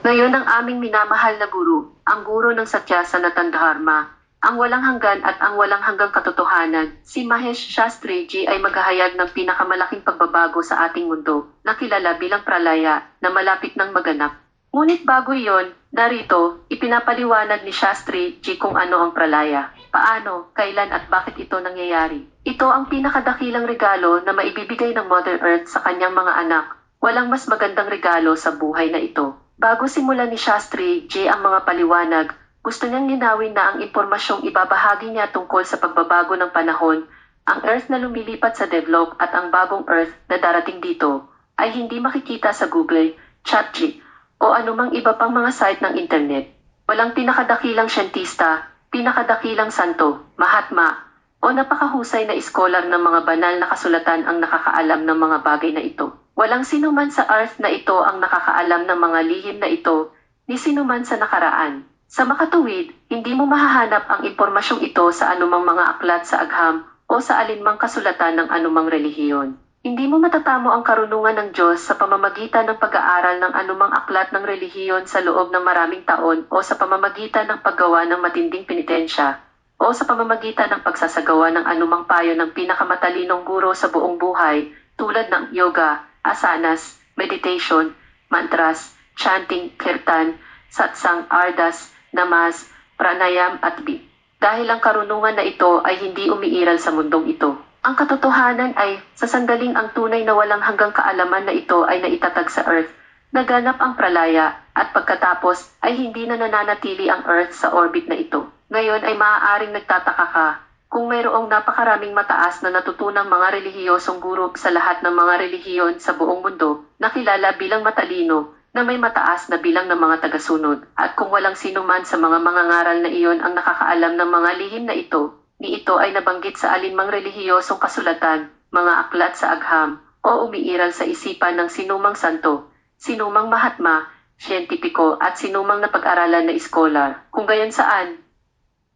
Ngayon ang aming minamahal na guro, ang guro ng Satya Sanatan Dharma, ang walang hanggan at ang walang hanggang katotohanan, si Mahesh Shastri Ji ay maghahayag ng pinakamalaking pagbabago sa ating mundo, na kilala bilang pralaya, na malapit ng maganap. Ngunit bago iyon, narito, ipinapaliwanag ni Shastri Ji kung ano ang pralaya, paano, kailan at bakit ito nangyayari. Ito ang pinakadakilang regalo na maibibigay ng Mother Earth sa kanyang mga anak. Walang mas magandang regalo sa buhay na ito. Bago simulan ni Shastri Ji ang mga paliwanag, gusto niyang linawin na ang impormasyong ibabahagi niya tungkol sa pagbabago ng panahon, ang Earth na lumilipat sa deadlock at ang bagong Earth na darating dito, ay hindi makikita sa Google, ChatGPT, o anumang iba pang mga site ng internet. Walang pinakadakilang siyentista, pinakadakilang santo, Mahatma, o napakahusay na iskolar ng mga banal na kasulatan ang nakakaalam ng mga bagay na ito. Walang sinuman sa Earth na ito ang nakakaalam ng mga lihim na ito, ni sinuman sa nakaraan. Sa makatuwid, hindi mo mahahanap ang impormasyong ito sa anumang mga aklat sa agham o sa alinmang kasulatan ng anumang relihiyon. Hindi mo matatamo ang karunungan ng Diyos sa pamamagitan ng pag-aaral ng anumang aklat ng relihiyon sa loob ng maraming taon o sa pamamagitan ng paggawa ng matinding penitensya o sa pamamagitan ng pagsasagawa ng anumang payo ng pinakamatalinong guro sa buong buhay tulad ng yoga, asanas, meditation, mantras, chanting, kirtan, satsang, ardas, namas, pranayam at bi. Dahil ang karunungan na ito ay hindi umiiral sa mundong ito. Ang katotohanan ay, sa sandaling ang tunay na walang hanggang kaalaman na ito ay naitatag sa Earth, naganap ang pralaya, at pagkatapos ay hindi na nananatili ang Earth sa orbit na ito. Ngayon ay maaaring nagtataka ka, kung mayroong napakaraming mataas na natutunang mga relihiyosong guro sa lahat ng mga relihiyon sa buong mundo, na kilala bilang matalino, na may mataas na bilang ng mga tagasunod, at kung walang sino man sa mga mangangaral na iyon ang nakakaalam ng mga lihim na ito, ni ito ay nabanggit sa alinmang relihiyosong kasulatan, mga aklat sa agham, o umiiral sa isipan ng sinumang santo, sinumang mahatma, siyentipiko at sinumang napag-aralan na iskolar, kung gayon saan.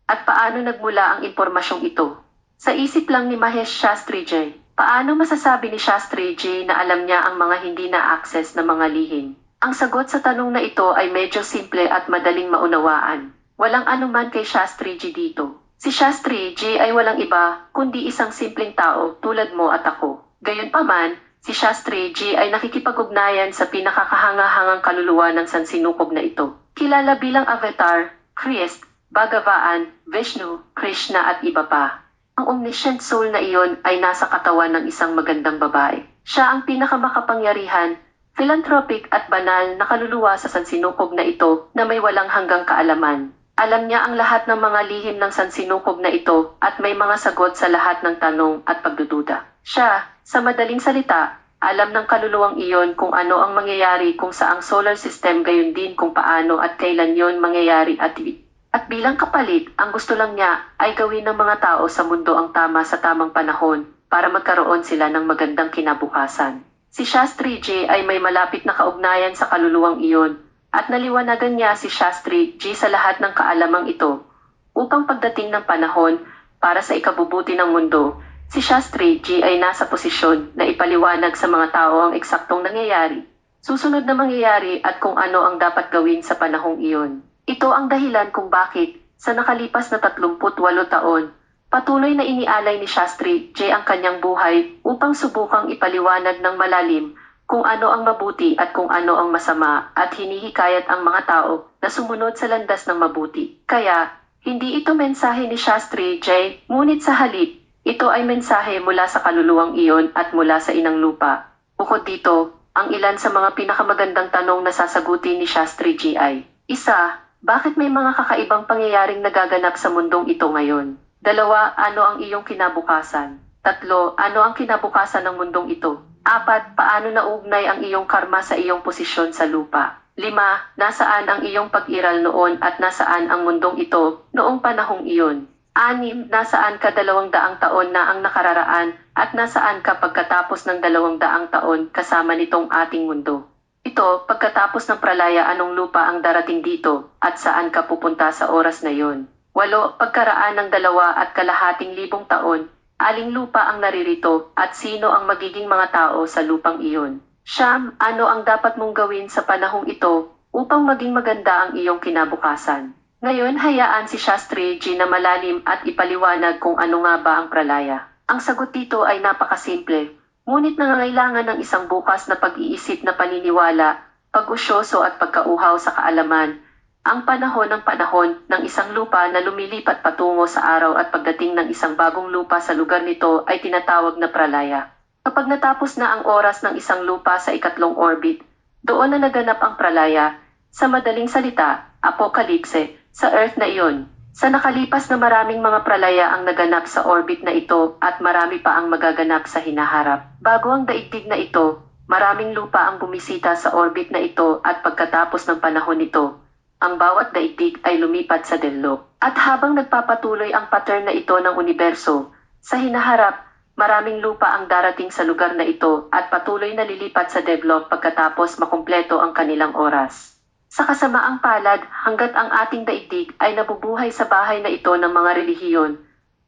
At paano nagmula ang impormasyong ito? Sa isip lang ni Mahesh Shastri Ji, paano masasabi ni Shastri Ji na alam niya ang mga hindi na-access na mga lihim? Ang sagot sa tanong na ito ay medyo simple at madaling maunawaan. Walang anuman kay Shastri Ji dito. Si Shastri Ji ay walang iba, kundi isang simpleng tao tulad mo at ako. Gayunpaman, si Shastri Ji ay nakikipag-ugnayan sa pinakakahangahangang kaluluwa ng sansinukob na ito. Kilala bilang Avatar, Christ, Bhagavan, Vishnu, Krishna at iba pa. Ang omniscient soul na iyon ay nasa katawan ng isang magandang babae. Siya ang pinakamakapangyarihan, philanthropic at banal na kaluluwa sa sansinukob na ito na may walang hanggang kaalaman. Alam niya ang lahat ng mga lihim ng sansinukob na ito at may mga sagot sa lahat ng tanong at pagdududa. Siya, sa madaling salita, alam ng kaluluwang iyon kung ano ang mangyayari kung sa ang solar system gayon din kung paano at kailan yon mangyayari at bilang kapalit, ang gusto lang niya ay gawin ng mga tao sa mundo ang tama sa tamang panahon para magkaroon sila ng magandang kinabukasan. Si Shastri Ji ay may malapit na kaugnayan sa kaluluwang iyon at naliwanagan niya si Shastri Ji sa lahat ng kaalamang ito upang pagdating ng panahon para sa ikabubuti ng mundo, si Shastri Ji ay nasa posisyon na ipaliwanag sa mga tao ang eksaktong nangyayari, susunod na mangyayari at kung ano ang dapat gawin sa panahong iyon. Ito ang dahilan kung bakit, sa nakalipas na 38 taon, patuloy na inialay ni Shastri Ji ang kanyang buhay upang subukang ipaliwanag ng malalim kung ano ang mabuti at kung ano ang masama at hinihikayat ang mga tao na sumunod sa landas ng mabuti. Kaya, hindi ito mensahe ni Shastri Ji, ngunit sa halip, ito ay mensahe mula sa kaluluwang iyon at mula sa inang lupa. Bukod dito, ang ilan sa mga pinakamagandang tanong na sasagutin ni Shastri Ji ay, isa, bakit may mga kakaibang pangyayaring nagaganap sa mundong ito ngayon? 2, ano ang iyong kinabukasan? 3, ano ang kinabukasan ng mundong ito? 4, paano nauugnay ang iyong karma sa iyong posisyon sa lupa? 5, nasaan ang iyong pag-iral noon at nasaan ang mundong ito noong panahong iyon? 6, nasaan ka 200 taon na ang nakararaan at nasaan ka pagkatapos ng 200 taon kasama nitong ating mundo? Ito, pagkatapos ng pralaya anong lupa ang darating dito at saan ka pupunta sa oras na yon? 8, pagkaraan ng 2,500,000 taon, aling lupa ang naririto at sino ang magiging mga tao sa lupang iyon? 9, ano ang dapat mong gawin sa panahong ito upang maging maganda ang iyong kinabukasan. Ngayon hayaan si Shastri G na malalim at ipaliwanag kung ano nga ba ang pralaya. Ang sagot dito ay napakasimple, ngunit nangangailangan ng isang bukas na pag-iisip na paniniwala, pag-usyoso at pagkauhaw sa kaalaman. Ang panahon ng panahon ng isang lupa na lumilipat patungo sa araw at pagdating ng isang bagong lupa sa lugar nito ay tinatawag na pralaya. Kapag natapos na ang oras ng isang lupa sa ikatlong orbit, doon na naganap ang pralaya, sa madaling salita, apokalipse, sa Earth na iyon. Sa nakalipas na maraming mga pralaya ang naganap sa orbit na ito at marami pa ang magaganap sa hinaharap. Bago ang daigdig na ito, maraming lupa ang bumisita sa orbit na ito at pagkatapos ng panahon nito, ang bawat daigdig ay lumipat sa deadlock. At habang nagpapatuloy ang pattern na ito ng universo, sa hinaharap, maraming lupa ang darating sa lugar na ito at patuloy na lilipat sa deadlock pagkatapos makumpleto ang kanilang oras. Sa kasamaang palad, hanggat ang ating daigdig ay nabubuhay sa bahay na ito ng mga relihiyon,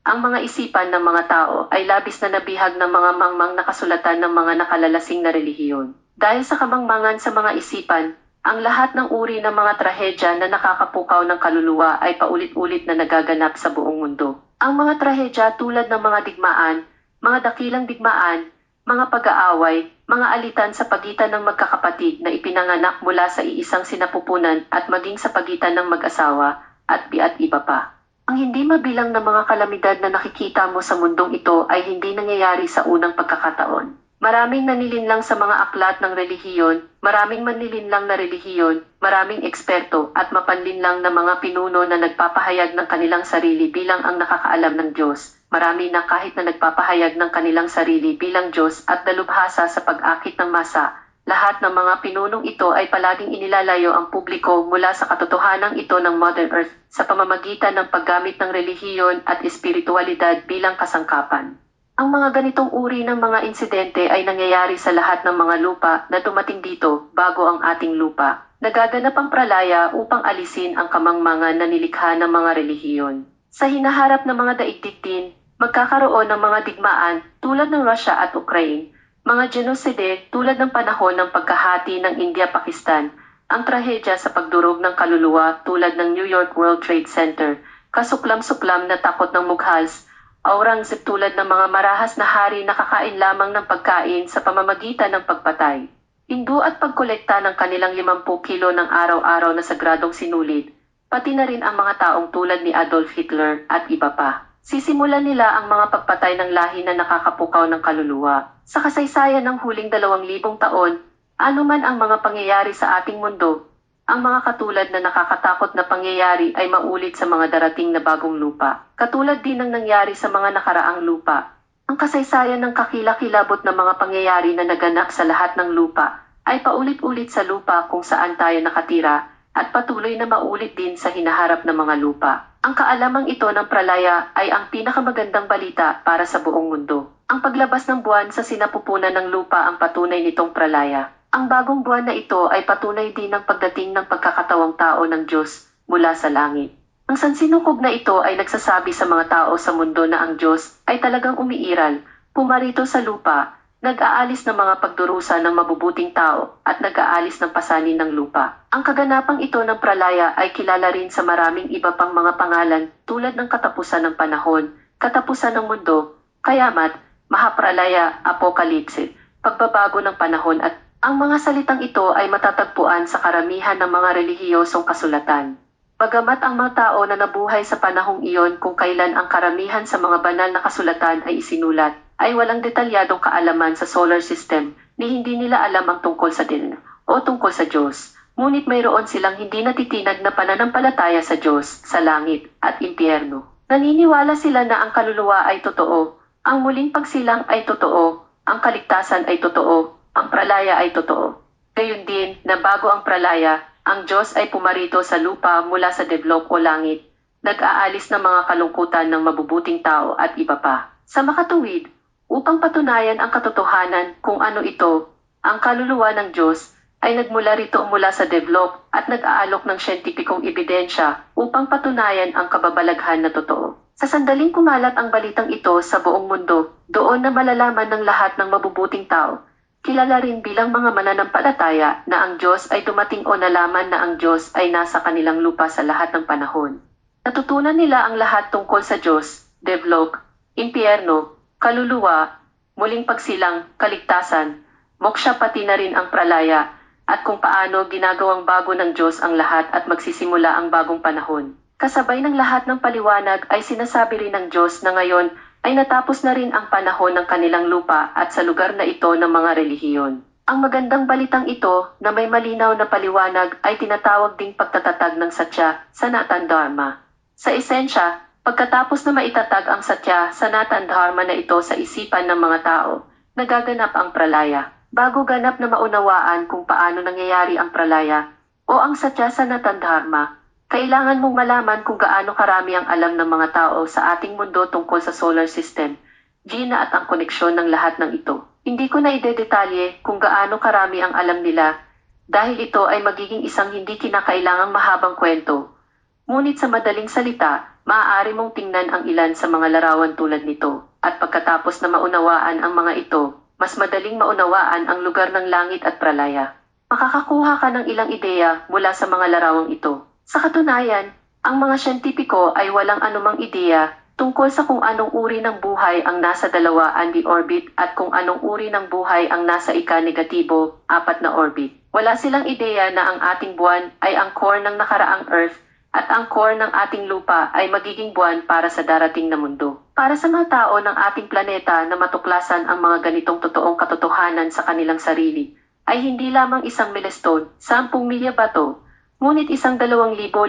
ang mga isipan ng mga tao ay labis na nabihag ng mga mangmang na kasulatan ng mga nakalalasing na relihiyon. Dahil sa kamangmangan sa mga isipan, ang lahat ng uri ng mga trahedya na nakakapukaw ng kaluluwa ay paulit-ulit na nagaganap sa buong mundo. Ang mga trahedya tulad ng mga digmaan, mga dakilang digmaan, mga pag-aaway, mga alitan sa pagitan ng magkakapatid na ipinanganak mula sa iisang sinapupunan at maging sa pagitan ng mag-asawa, at iba pa. Ang hindi mabilang na mga kalamidad na nakikita mo sa mundong ito ay hindi nangyayari sa unang pagkakataon. Maraming nanilinlang sa mga aklat ng relihiyon, maraming manlilinlang na relihiyon, maraming eksperto at mapanlinlang na mga pinuno na nagpapahayag ng kanilang sarili bilang ang nakakaalam ng Diyos. Marami na kahit na nagpapahayag ng kanilang sarili bilang Diyos at dalubhasa sa pag-akit ng masa. Lahat ng mga pinunong ito ay palaging inilalayo ang publiko mula sa katotohanan ito ng Modern Earth sa pamamagitan ng paggamit ng relihiyon at espiritualidad bilang kasangkapan. Ang mga ganitong uri ng mga insidente ay nangyayari sa lahat ng mga lupa na dumating dito bago ang ating lupa. Nagaganap ang pralaya upang alisin ang kamangmangan na nilikha ng mga relihiyon. Sa hinaharap ng mga daigdig din, magkakaroon ng mga digmaan tulad ng Russia at Ukraine, mga genocide tulad ng panahon ng pagkahati ng India-Pakistan, ang trahedya sa pagdurog ng kaluluwa tulad ng New York World Trade Center, kasuklam-suklam na takot ng Mughals, Aurangzeb tulad ng mga marahas na hari na kakain lamang ng pagkain sa pamamagitan ng pagpatay. Hindu at pagkolekta ng kanilang 50 kilo ng araw-araw na sagradong sinulid, pati na rin ang mga taong tulad ni Adolf Hitler at iba pa. Sisimulan nila ang mga pagpatay ng lahi na nakakapukaw ng kaluluwa. Sa kasaysayan ng huling 2,000 taon, anuman ang mga pangyayari sa ating mundo, ang mga katulad na nakakatakot na pangyayari ay maulit sa mga darating na bagong lupa. Katulad din ng nangyari sa mga nakaraang lupa. Ang kasaysayan ng kakilakilabot na mga pangyayari na naganap sa lahat ng lupa ay paulit-ulit sa lupa kung saan tayo nakatira at patuloy na maulit din sa hinaharap ng mga lupa. Ang kaalamang ito ng pralaya ay ang pinakamagandang balita para sa buong mundo. Ang paglabas ng buwan sa sinapupunan ng lupa ang patunay nitong pralaya. Ang bagong buwan na ito ay patunay din ng pagdating ng pagkakatawang tao ng Diyos mula sa langit. Ang sansinukob na ito ay nagsasabi sa mga tao sa mundo na ang Diyos ay talagang umiiral, pumarito sa lupa, nag-aalis ng mga pagdurusa ng mabubuting tao at nag-aalis ng pasanin ng lupa. Ang kaganapang ito ng pralaya ay kilala rin sa maraming iba pang mga pangalan tulad ng katapusan ng panahon, katapusan ng mundo, kayamat, mahapralaya, apokalipse, pagbabago ng panahon at ang mga salitang ito ay matatagpuan sa karamihan ng mga relihiyosong kasulatan. Bagamat ang mga tao na nabuhay sa panahong iyon kung kailan ang karamihan sa mga banal na kasulatan ay isinulat, ay walang detalyadong kaalaman sa solar system ni hindi nila alam ang tungkol sa din o tungkol sa Diyos. Ngunit mayroon silang hindi natitinag na pananampalataya sa Diyos, sa langit, at impyerno. Naniniwala sila na ang kaluluwa ay totoo, ang muling pagsilang ay totoo, ang kaligtasan ay totoo, ang pralaya ay totoo. Gayon din na bago ang pralaya, ang Diyos ay pumarito sa lupa mula sa deadlock o langit, nag-aalis ng mga kalungkutan ng mabubuting tao at iba pa. Sa makatuwid, upang patunayan ang katotohanan kung ano ito, ang kaluluwa ng Diyos ay nagmula rito mula sa deadlock at nag-aalok ng siyentipikong ebidensya upang patunayan ang kababalaghan na totoo. Sa sandaling kumalat ang balitang ito sa buong mundo, doon na malalaman ng lahat ng mabubuting tao Kilala rin bilang mga mananampalataya na ang Diyos ay dumating o nalaman na ang Diyos ay nasa kanilang lupa sa lahat ng panahon. Natutunan nila ang lahat tungkol sa Diyos, devlog, impyerno, kaluluwa, muling pagsilang, kaligtasan, moksha pati na rin ang pralaya, at kung paano ginagawang bago ng Diyos ang lahat at magsisimula ang bagong panahon. Kasabay ng lahat ng paliwanag ay sinasabi rin ng Diyos na ngayon ay natapos na rin ang panahon ng kanilang lupa at sa lugar na ito ng mga relihiyon. Ang magandang balitang ito na may malinaw na paliwanag ay tinatawag ding pagtatatag ng Satya, Sanatan Dharma. Sa esensya, pagkatapos na maitatag ang Satya, Sanatan Dharma na ito sa isipan ng mga tao, nagaganap ang pralaya. Bago ganap na maunawaan kung paano nangyayari ang pralaya o ang Satya Sanatan Dharma, kailangan mong malaman kung gaano karami ang alam ng mga tao sa ating mundo tungkol sa solar system, Gina at ang koneksyon ng lahat ng ito. Hindi ko na idedetalye kung gaano karami ang alam nila dahil ito ay magiging isang hindi kinakailangang mahabang kwento. Ngunit sa madaling salita, maaari mong tingnan ang ilan sa mga larawan tulad nito. At pagkatapos na maunawaan ang mga ito, mas madaling maunawaan ang lugar ng langit at pralaya. Makakakuha ka ng ilang ideya mula sa mga larawang ito. Sa katunayan, ang mga siyentipiko ay walang anumang ideya tungkol sa kung anong uri ng buhay ang nasa 2 orbit at kung anong uri ng buhay ang nasa ika-negatibo 4 na orbit. Wala silang ideya na ang ating buwan ay ang core ng nakaraang Earth at ang core ng ating lupa ay magiging buwan para sa darating na mundo. Para sa mga tao ng ating planeta na matuklasan ang mga ganitong totoong katotohanan sa kanilang sarili, ay hindi lamang isang milestone, 10 milya bato, ngunit isang 2,580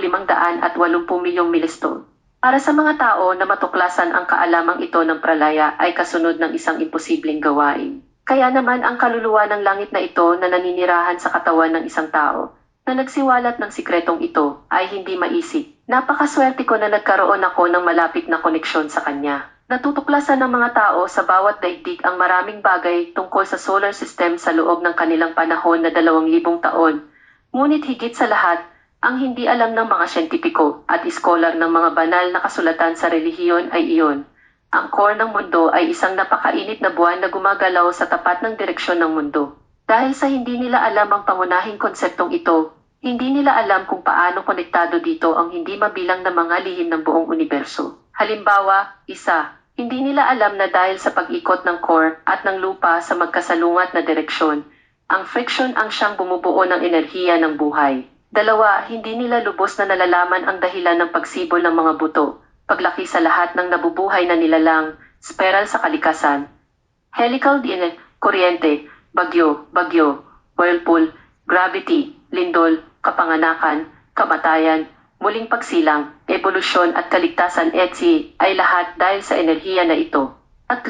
milyong milestone. Para sa mga tao na matuklasan ang kaalamang ito ng pralaya ay kasunod ng isang imposibleng gawain. Kaya naman ang kaluluwa ng langit na ito na naninirahan sa katawan ng isang tao, na nagsiwalat ng sikretong ito, ay hindi maisip. Napakaswerte ko na nagkaroon ako ng malapit na koneksyon sa kanya. Natutuklasan ng mga tao sa bawat daigdig ang maraming bagay tungkol sa solar system sa loob ng kanilang panahon na 2,000 taon. Ngunit higit sa lahat, ang hindi alam ng mga siyentipiko at iskolar ng mga banal na kasulatan sa relihiyon ay iyon. Ang core ng mundo ay isang napakainit na buwan na gumagalaw sa tapat ng direksyon ng mundo. Dahil sa hindi nila alam ang pangunahing konseptong ito, hindi nila alam kung paano konektado dito ang hindi mabilang na mga lihim ng buong universo. Halimbawa, hindi nila alam na dahil sa pag-ikot ng core at ng lupa sa magkasalungat na direksyon, ang friction ang siyang bumubuo ng enerhiya ng buhay. 2, hindi nila lubos na nalalaman ang dahilan ng pagsibol ng mga buto, paglaki sa lahat ng nabubuhay na nilalang, spiral sa kalikasan, helical din, kuryente, bagyo, whirlpool, gravity, lindol, kapanganakan, kamatayan, muling pagsilang, ebolusyon at kaligtasan ay lahat dahil sa enerhiya na ito. 3,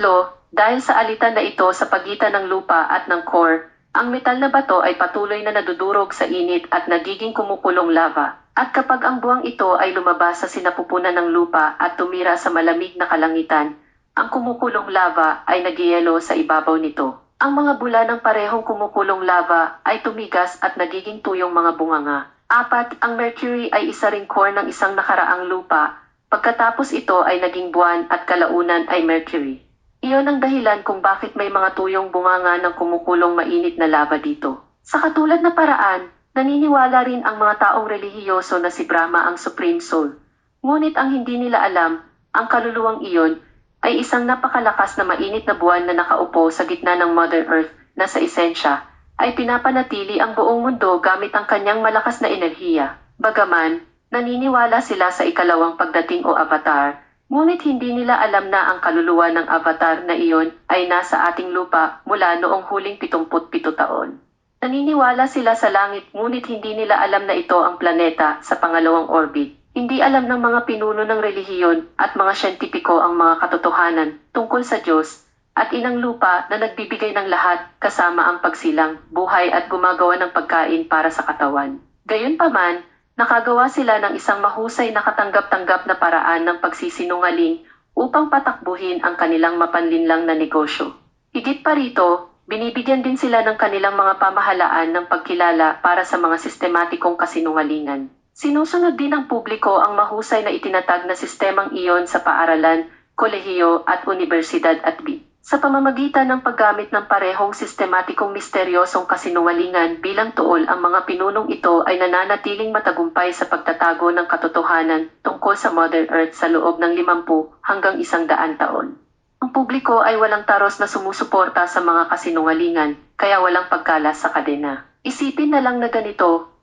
dahil sa alitan na ito sa pagitan ng lupa at ng core, ang metal na bato ay patuloy na nadudurog sa init at nagiging kumukulong lava. At kapag ang buwang ito ay lumabas sa sinapupunan ng lupa at tumira sa malamig na kalangitan, ang kumukulong lava ay nagyayelo sa ibabaw nito. Ang mga bula ng parehong kumukulong lava ay tumigas at nagiging tuyong mga bunganga. 4, ang mercury ay isa ring core ng isang nakaraang lupa. Pagkatapos ito ay naging buwan at kalaunan ay mercury. Iyon ang dahilan kung bakit may mga tuyong bunganga ng kumukulong mainit na lava dito. Sa katulad na paraan, naniniwala rin ang mga taong relihiyoso na si Brahma ang Supreme Soul. Ngunit ang hindi nila alam, ang kaluluwang iyon, ay isang napakalakas na mainit na buwan na nakaupo sa gitna ng Mother Earth na sa esensya, ay pinapanatili ang buong mundo gamit ang kanyang malakas na enerhiya. Bagaman, naniniwala sila sa ikalawang pagdating o avatar, ngunit hindi nila alam na ang kaluluwa ng avatar na iyon ay nasa ating lupa mula noong huling 77 taon. Naniniwala sila sa langit ngunit hindi nila alam na ito ang planeta sa pangalawang orbit. Hindi alam ng mga pinuno ng relihiyon at mga siyentipiko ang mga katotohanan tungkol sa Diyos at inang lupa na nagbibigay ng lahat kasama ang pagsilang, buhay at gumagawa ng pagkain para sa katawan. Gayunpaman, nakagawa sila ng isang mahusay na katanggap-tanggap na paraan ng pagsisinungaling upang patakbuhin ang kanilang mapanlinlang na negosyo. Higit pa rito, binibigyan din sila ng kanilang mga pamahalaan ng pagkilala para sa mga sistematikong kasinungalingan. Sinusunod din ng publiko ang mahusay na itinatag na sistemang iyon sa paaralan, kolehiyo at universidad at Sa pamamagitan ng paggamit ng parehong sistematikong misteryosong kasinungalingan bilang tuol, ang mga pinunong ito ay nananatiling matagumpay sa pagtatago ng katotohanan tungkol sa Mother Earth sa loob ng 50 hanggang 100 taon. Ang publiko ay walang taros na sumusuporta sa mga kasinungalingan, kaya walang pagkalas sa kadena. Isipin na lang na ganito,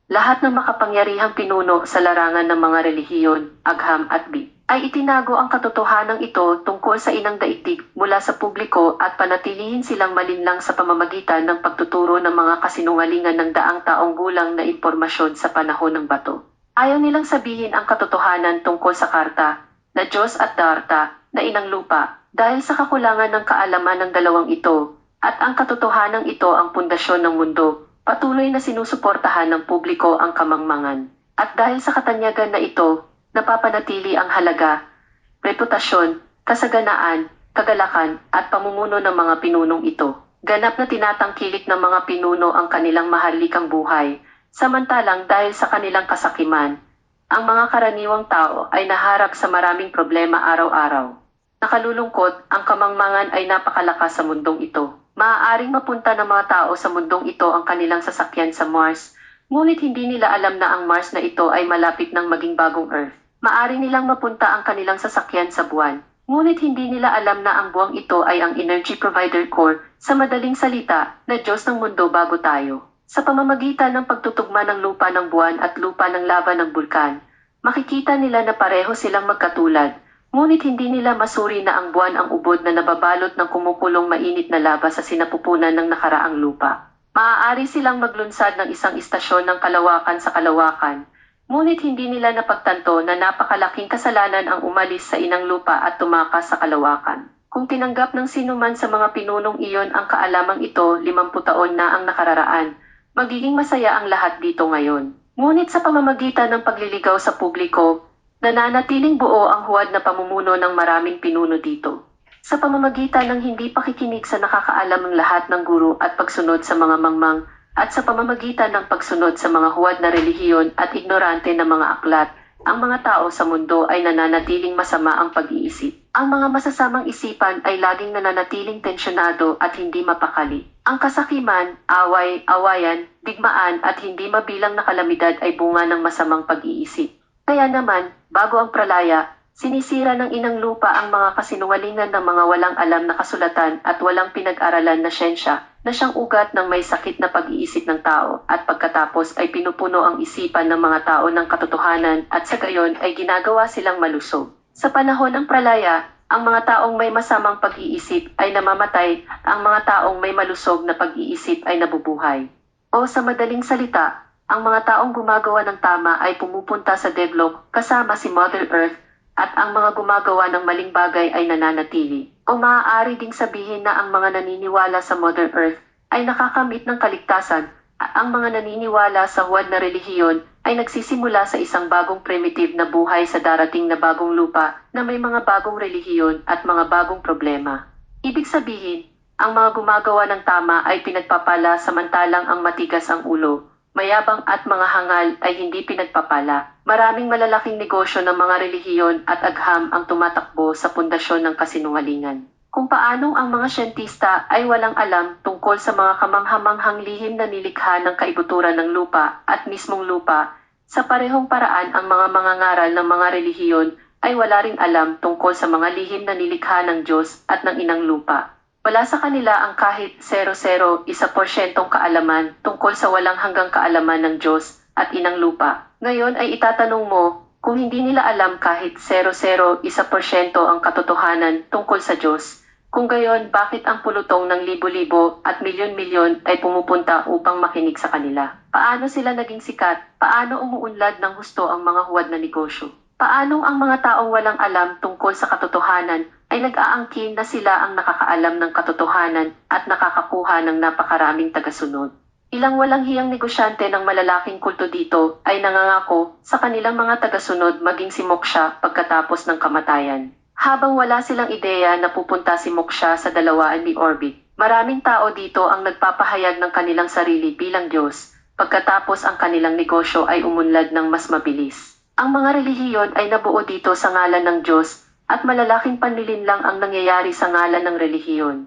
lahat ng makapangyarihang pinuno sa larangan ng mga relihiyon, agham at ay itinago ang katotohanan ito tungkol sa inang daigdig mula sa publiko at panatilihin silang malinlang sa pamamagitan ng pagtuturo ng mga kasinungalingan ng daang taong gulang na impormasyon sa panahon ng bato. Ayaw nilang sabihin ang katotohanan tungkol sa karta, na Diyos at Darta, na inang lupa, dahil sa kakulangan ng kaalaman ng dalawang ito, at ang katotohanan ito ang pundasyon ng mundo, patuloy na sinusuportahan ng publiko ang kamangmangan. At dahil sa katanyagan na ito, napapanatili ang halaga, reputasyon, kasaganaan, kagalakan at pamumuno ng mga pinunong ito. Ganap na tinatangkilik ng mga pinuno ang kanilang maharlikang buhay, samantalang dahil sa kanilang kasakiman, ang mga karaniwang tao ay naharap sa maraming problema araw-araw. Nakalulungkot, ang kamangmangan ay napakalakas sa mundong ito. Maaaring mapunta ng mga tao sa mundong ito ang kanilang sasakyan sa Mars, ngunit hindi nila alam na ang Mars na ito ay malapit ng maging bagong Earth. Maaari nilang mapunta ang kanilang sasakyan sa buwan, ngunit hindi nila alam na ang buwang ito ay ang Energy Provider Core, sa madaling salita, na Diyos ng mundo bago tayo. Sa pamamagitan ng pagtutugma ng lupa ng buwan at lupa ng lava ng bulkan, makikita nila na pareho silang magkatulad, ngunit hindi nila masuri na ang buwan ang ubod na nababalot ng kumukulong mainit na lava sa sinapupunan ng nakaraang lupa. Maaari silang maglunsad ng isang istasyon ng kalawakan sa kalawakan, ngunit hindi nila napagtanto na napakalaking kasalanan ang umalis sa inang lupa at tumakas sa kalawakan. Kung tinanggap ng sinuman sa mga pinunong iyon ang kaalamang ito 50 taon na ang nakararaan, magiging masaya ang lahat dito ngayon. Ngunit sa pamamagitan ng pagliligaw sa publiko, nananatiling buo ang huwad na pamumuno ng maraming pinuno dito. Sa pamamagitan ng hindi pakikinig sa nakakaalam ng lahat ng guro at pagsunod sa mga mangmang, at sa pamamagitan ng pagsunod sa mga huwad na relihiyon at ignorante na mga aklat, ang mga tao sa mundo ay nananatiling masama ang pag-iisip. Ang mga masasamang isipan ay laging nananatiling tensyonado at hindi mapakali. Ang kasakiman, away, awayan, digmaan at hindi mabilang na kalamidad ay bunga ng masamang pag-iisip. Kaya naman, bago ang pralaya, sinisira ng inang lupa ang mga kasinungalingan ng mga walang alam na kasulatan at walang pinag-aralan na siyensya, na siyang ugat ng may sakit na pag-iisip ng tao, at pagkatapos ay pinupuno ang isipan ng mga tao ng katotohanan at sa gayon ay ginagawa silang malusog. Sa panahon ng pralaya, ang mga taong may masamang pag-iisip ay namamatay, ang mga taong may malusog na pag-iisip ay nabubuhay. O sa madaling salita, ang mga taong gumagawa ng tama ay pumupunta sa deadlock kasama si Mother Earth, at ang mga gumagawa ng maling bagay ay nananatili. O maaari ding sabihin na ang mga naniniwala sa Mother Earth ay nakakamit ng kaligtasan, at ang mga naniniwala sa huwad na relihiyon ay nagsisimula sa isang bagong primitive na buhay sa darating na bagong lupa na may mga bagong relihiyon at mga bagong problema. Ibig sabihin, ang mga gumagawa ng tama ay pinagpapala samantalang ang matigas ang ulo, mayabang at mga hangal ay hindi pinagpapala. Maraming malalaking negosyo ng mga relihiyon at agham ang tumatakbo sa pundasyon ng kasinungalingan. Kung paanong ang mga siyentista ay walang alam tungkol sa mga kamanghamanghang lihim na nilikha ng kaibuturan ng lupa at mismong lupa, sa parehong paraan ang mga mangangaral ng mga relihiyon ay wala ring alam tungkol sa mga lihim na nilikha ng Diyos at ng inang lupa. Wala sa kanila ang kahit 0.01% kaalaman tungkol sa walang hanggang kaalaman ng Diyos at inang lupa. Ngayon ay itatanong mo, kung hindi nila alam kahit 0.01% ang katotohanan tungkol sa Diyos, kung gayon bakit ang pulutong ng libo-libo at milyon-milyon ay pumupunta upang makinig sa kanila? Paano sila naging sikat? Paano umuunlad ng husto ang mga huwad na negosyo? Paanong ang mga taong walang alam tungkol sa katotohanan ay nag-aangkin na sila ang nakakaalam ng katotohanan at nakakakuha ng napakaraming tagasunod? Ilang walang hiyang negosyante ng malalaking kulto dito ay nangangako sa kanilang mga tagasunod maging si Moksha pagkatapos ng kamatayan. Habang wala silang ideya na pupunta si Moksha sa dalawaan ni orbit, maraming tao dito ang nagpapahayag ng kanilang sarili bilang Diyos, pagkatapos ang kanilang negosyo ay umunlad ng mas mabilis. Ang mga relihiyon ay nabuo dito sa ngalan ng Diyos, at malalaking panlilinlang ang nangyayari sa ngalan ng relihiyon.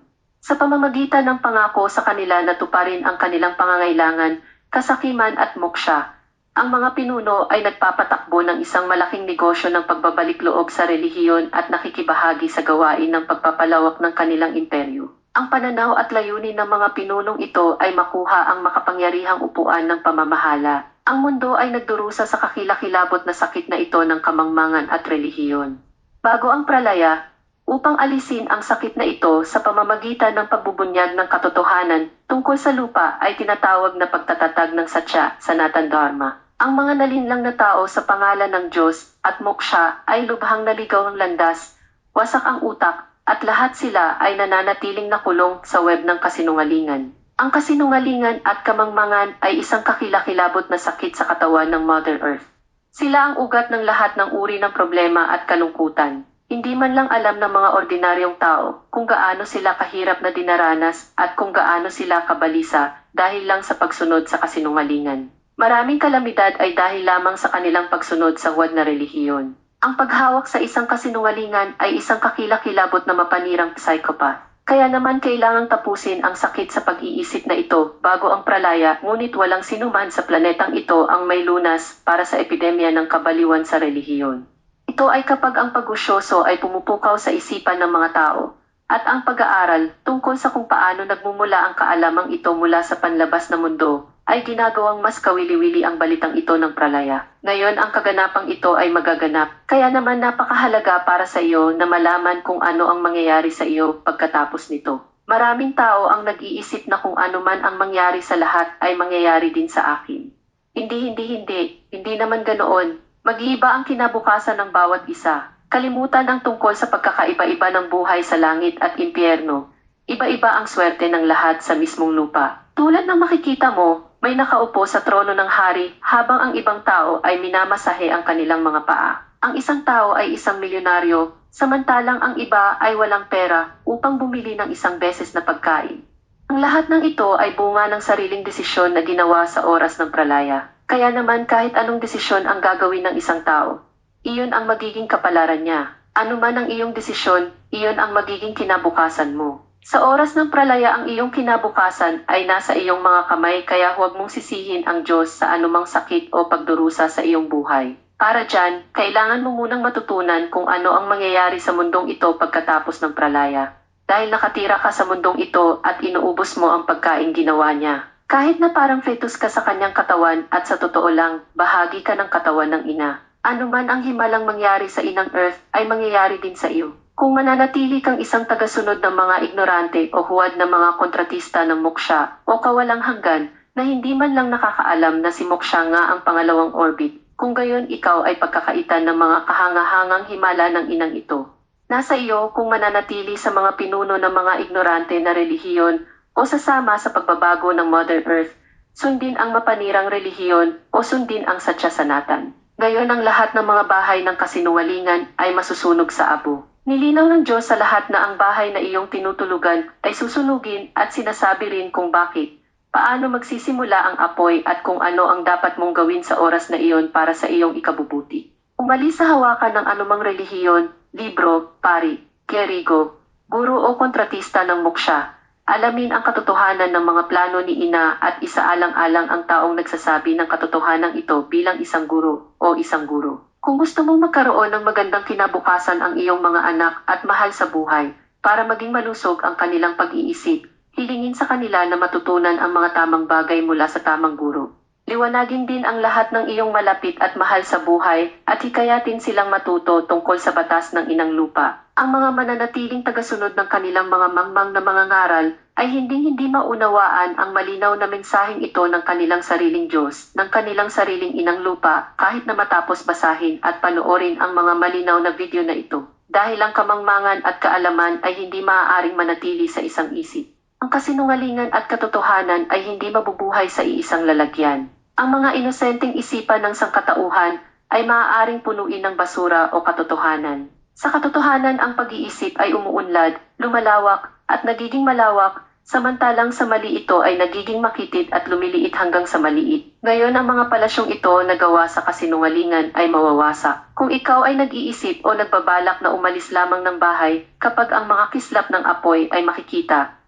Sa pamamagitan ng pangako sa kanila na tuparin ang kanilang pangangailangan, kasakiman at moksha, ang mga pinuno ay nagpapatakbo ng isang malaking negosyo ng pagbabalik loob sa relihiyon at nakikibahagi sa gawain ng pagpapalawak ng kanilang imperyo. Ang pananaw at layunin ng mga pinunong ito ay makuha ang makapangyarihang upuan ng pamamahala. Ang mundo ay nagdurusa sa kakilakilabot na sakit na ito ng kamangmangan at relihiyon. Bago ang pralaya, upang alisin ang sakit na ito sa pamamagitan ng pagbubunyag ng katotohanan tungkol sa lupa ay tinatawag na pagtatatag ng Satya, Sanatan Dharma. Ang mga nalinlang na tao sa pangalan ng Diyos at moksha ay lubhang naligaw ang landas, wasak ang utak, at lahat sila ay nananatiling nakulong sa web ng kasinungalingan. Ang kasinungalingan at kamangmangan ay isang kakilakilabot na sakit sa katawan ng Mother Earth. Sila ang ugat ng lahat ng uri ng problema at kalungkutan. Hindi man lang alam ng mga ordinaryong tao kung gaano sila kahirap na dinaranas at kung gaano sila kabalisa dahil lang sa pagsunod sa kasinungalingan. Maraming kalamidad ay dahil lamang sa kanilang pagsunod sa huwad na relihiyon. Ang paghawak sa isang kasinungalingan ay isang kakilakilabot na mapanirang psychopath. Kaya naman kailangang tapusin ang sakit sa pag-iisip na ito bago ang pralaya, ngunit walang sinuman sa planetang ito ang may lunas para sa epidemya ng kabaliwan sa relihiyon. Ito ay kapag ang pag-usyoso ay pumupukaw sa isipan ng mga tao, at ang pag-aaral tungkol sa kung paano nagmumula ang kaalamang ito mula sa panlabas na mundo, ay ginagawang mas kawili-wili ang balitang ito ng pralaya. Ngayon ang kaganapang ito ay magaganap, kaya naman napakahalaga para sa iyo na malaman kung ano ang mangyayari sa iyo pagkatapos nito. Maraming tao ang nag-iisip na kung ano man ang mangyari sa lahat ay mangyayari din sa akin. Hindi naman ganoon. Mag-iiba ang kinabukasan ng bawat isa. Kalimutan ang tungkol sa pagkakaiba-iba ng buhay sa langit at impyerno. Iba-iba ang swerte ng lahat sa mismong lupa. Tulad ng makikita mo, may nakaupo sa trono ng hari habang ang ibang tao ay minamasahe ang kanilang mga paa. Ang isang tao ay isang milyonaryo, samantalang ang iba ay walang pera upang bumili ng isang beses na pagkain. Ang lahat ng ito ay bunga ng sariling desisyon na ginawa sa oras ng pralaya. Kaya naman kahit anong desisyon ang gagawin ng isang tao, iyon ang magiging kapalaran niya. Ano man ang iyong desisyon, iyon ang magiging kinabukasan mo. Sa oras ng pralaya ang iyong kinabukasan ay nasa iyong mga kamay kaya huwag mong sisihin ang Diyos sa anumang sakit o pagdurusa sa iyong buhay. Para dyan, kailangan mo munang matutunan kung ano ang mangyayari sa mundong ito pagkatapos ng pralaya. Dahil nakatira ka sa mundong ito at inuubos mo ang pagkain ginawa niya. Kahit na parang fetus ka sa kanyang katawan at sa totoo lang, bahagi ka ng katawan ng ina. Ano man ang himalang mangyari sa inang Earth ay mangyayari din sa iyo. Kung mananatili kang isang tagasunod ng mga ignorante o huwad na mga kontratista ng moksha o kawalang hanggan na hindi man lang nakakaalam na si moksha nga ang pangalawang orbit, kung gayon ikaw ay pagkakaitan ng mga kahangahangang himala ng inang ito. Nasa iyo kung mananatili sa mga pinuno ng mga ignorante na relihiyon o sasama sa pagbabago ng Mother Earth, sundin ang mapanirang relihiyon o sundin ang Satya Sanatan. Gayon ang lahat ng mga bahay ng kasinungalingan ay masusunog sa abo. Nilinaw ng Diyos sa lahat na ang bahay na iyong tinutulugan ay susunugin at sinasabi rin kung bakit, paano magsisimula ang apoy at kung ano ang dapat mong gawin sa oras na iyon para sa iyong ikabubuti. Umalis sa hawakan ng anumang relihiyon, libro, pari, kerigo, guro o kontratista ng moksha. Alamin ang katotohanan ng mga plano ni Ina at isaalang-alang ang taong nagsasabi ng katotohanan ito bilang isang guro o isang guro. Kung gusto mong magkaroon ng magandang kinabukasan ang iyong mga anak at mahal sa buhay, para maging malusog ang kanilang pag-iisip, hilingin sa kanila na matutunan ang mga tamang bagay mula sa tamang guro. Liwanagin din ang lahat ng iyong malapit at mahal sa buhay at hikayatin silang matuto tungkol sa batas ng inang lupa. Ang mga mananatiling tagasunod ng kanilang mga mangmang na mga ngaral ay hindi maunawaan ang malinaw na mensaheng ito ng kanilang sariling Diyos, ng kanilang sariling inang lupa, kahit na matapos basahin at panoorin ang mga malinaw na video na ito. Dahil ang kamangmangan at kaalaman ay hindi maaaring manatili sa isang isip. Ang kasinungalingan at katotohanan ay hindi mabubuhay sa iisang lalagyan. Ang mga inosenteng isipan ng sangkatauhan ay maaaring punuin ng basura o katotohanan. Sa katotohanan ang pag-iisip ay umuunlad, lumalawak, at nagiging malawak Samantalang sa mali ito ay nagiging makitid at lumiliit hanggang sa maliit. Ngayon ang mga palasyong ito na gawa sa kasinungalingan ay mawawasak. Kung ikaw ay nag-iisip o nagbabalak na umalis lamang ng bahay kapag ang mga kislap ng apoy ay makikita,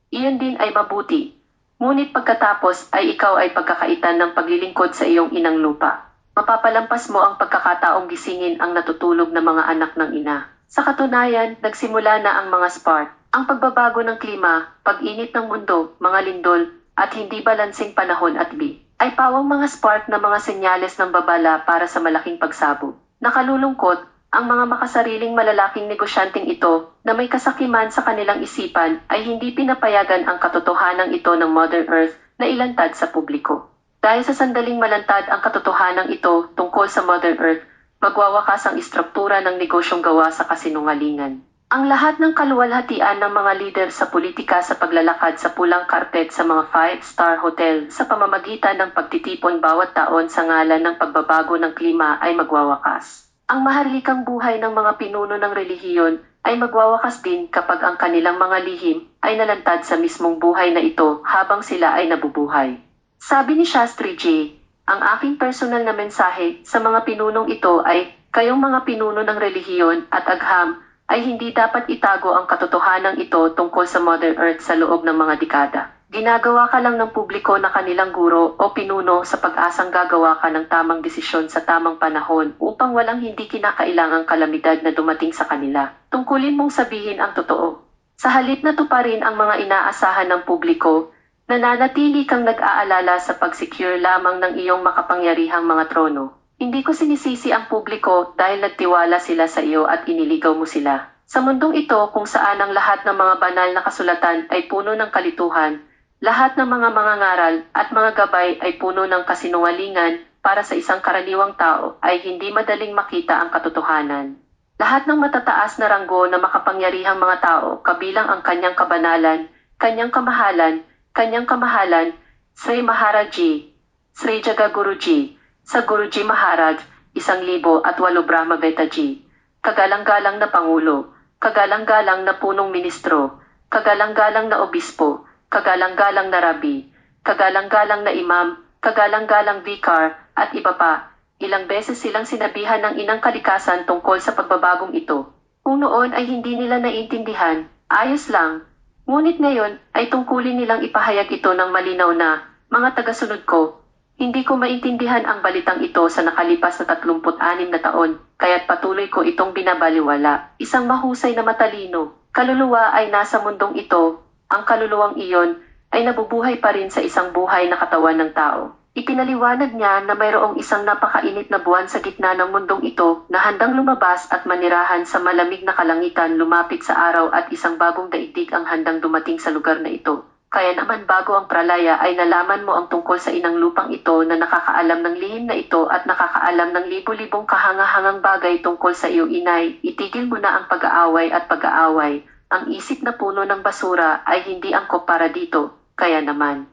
iyon din ay mabuti. Ngunit pagkatapos ay ikaw ay pagkakaitan ng paglilingkod sa iyong inang lupa. Mapapalampas mo ang pagkakataong gisingin ang natutulog na mga anak ng ina. Sa katunayan, nagsimula na ang mga spark. Ang pagbabago ng klima, pag-init ng mundo, mga lindol, at hindi balansing panahon at ay pawang mga spark na mga senyales ng babala para sa malaking pagsabog. Nakalulungkot, ang mga makasariling malalaking negosyanteng ito na may kasakiman sa kanilang isipan ay hindi pinapayagan ang katotohanan ito ng Mother Earth na ilantad sa publiko. Dahil sa sandaling malantad ang katotohanan ito tungkol sa Mother Earth, magwawakas ang istruktura ng negosyong gawa sa kasinungalingan. Ang lahat ng kaluwalhatian ng mga lider sa politika sa paglalakad sa pulang karpet sa mga 5-star hotel sa pamamagitan ng pagtitipon bawat taon sa ngalan ng pagbabago ng klima ay magwawakas. Ang maharlikang buhay ng mga pinuno ng relihiyon ay magwawakas din kapag ang kanilang mga lihim ay nalantad sa mismong buhay na ito habang sila ay nabubuhay. Sabi ni Shastri J, ang aking personal na mensahe sa mga pinunong ito ay, kayong mga pinuno ng relihiyon at agham, ay hindi dapat itago ang katotohanan ito tungkol sa Mother Earth sa loob ng mga dekada. Ginagawa ka lang ng publiko na kanilang guro o pinuno sa pag-asang gagawa ka ng tamang desisyon sa tamang panahon upang walang hindi kinakailangang kalamidad na dumating sa kanila. Tungkulin mong sabihin ang totoo. Sa halip na tuparin ang mga inaasahan ng publiko, nananatili kang nag-aalala sa pag-secure lamang ng iyong makapangyarihang mga trono. Hindi ko sinisisi ang publiko dahil nagtiwala sila sa iyo at iniligaw mo sila. Sa mundong ito kung saan ang lahat ng mga banal na kasulatan ay puno ng kalituhan, lahat ng mga mangangaral at mga gabay ay puno ng kasinungalingan, para sa isang karaniwang tao ay hindi madaling makita ang katotohanan. Lahat ng matataas na ranggo na makapangyarihang mga tao kabilang ang kanyang kabanalan, kanyang kamahalan, Sri Maharaji, Sri Jagaguruji, sa Guruji Maharaj, 1,008 Brahma Betaji, kagalang-galang na Pangulo, kagalang-galang na punong ministro, kagalang-galang na obispo, kagalang-galang na rabi, kagalang-galang na imam, kagalang-galang vikar, at iba pa. Ilang beses silang sinabihan ng inang kalikasan tungkol sa pagbabagong ito. Kung noon ay hindi nila naiintindihan, ayos lang. Ngunit ngayon ay tungkulin nilang ipahayag ito ng malinaw na, mga tagasunod ko, hindi ko maintindihan ang balitang ito sa nakalipas na 36 na taon, kaya't patuloy ko itong binabaliwala. Isang mahusay na matalino, kaluluwa ay nasa mundong ito, ang kaluluwang iyon ay nabubuhay pa rin sa isang buhay na katawan ng tao. Ipinaliwanag niya na mayroong isang napakainit na buwan sa gitna ng mundong ito na handang lumabas at manirahan sa malamig na kalangitan lumapit sa araw at isang bagong daigdig ang handang dumating sa lugar na ito. Kaya naman bago ang pralaya ay nalaman mo ang tungkol sa inang lupang ito na nakakaalam ng lihim na ito at nakakaalam ng libo-libong kahangahangang bagay tungkol sa iyo inay, itigil mo na ang pag-aaway at pag-aaway. Ang isip na puno ng basura ay hindi angkop para dito, kaya naman.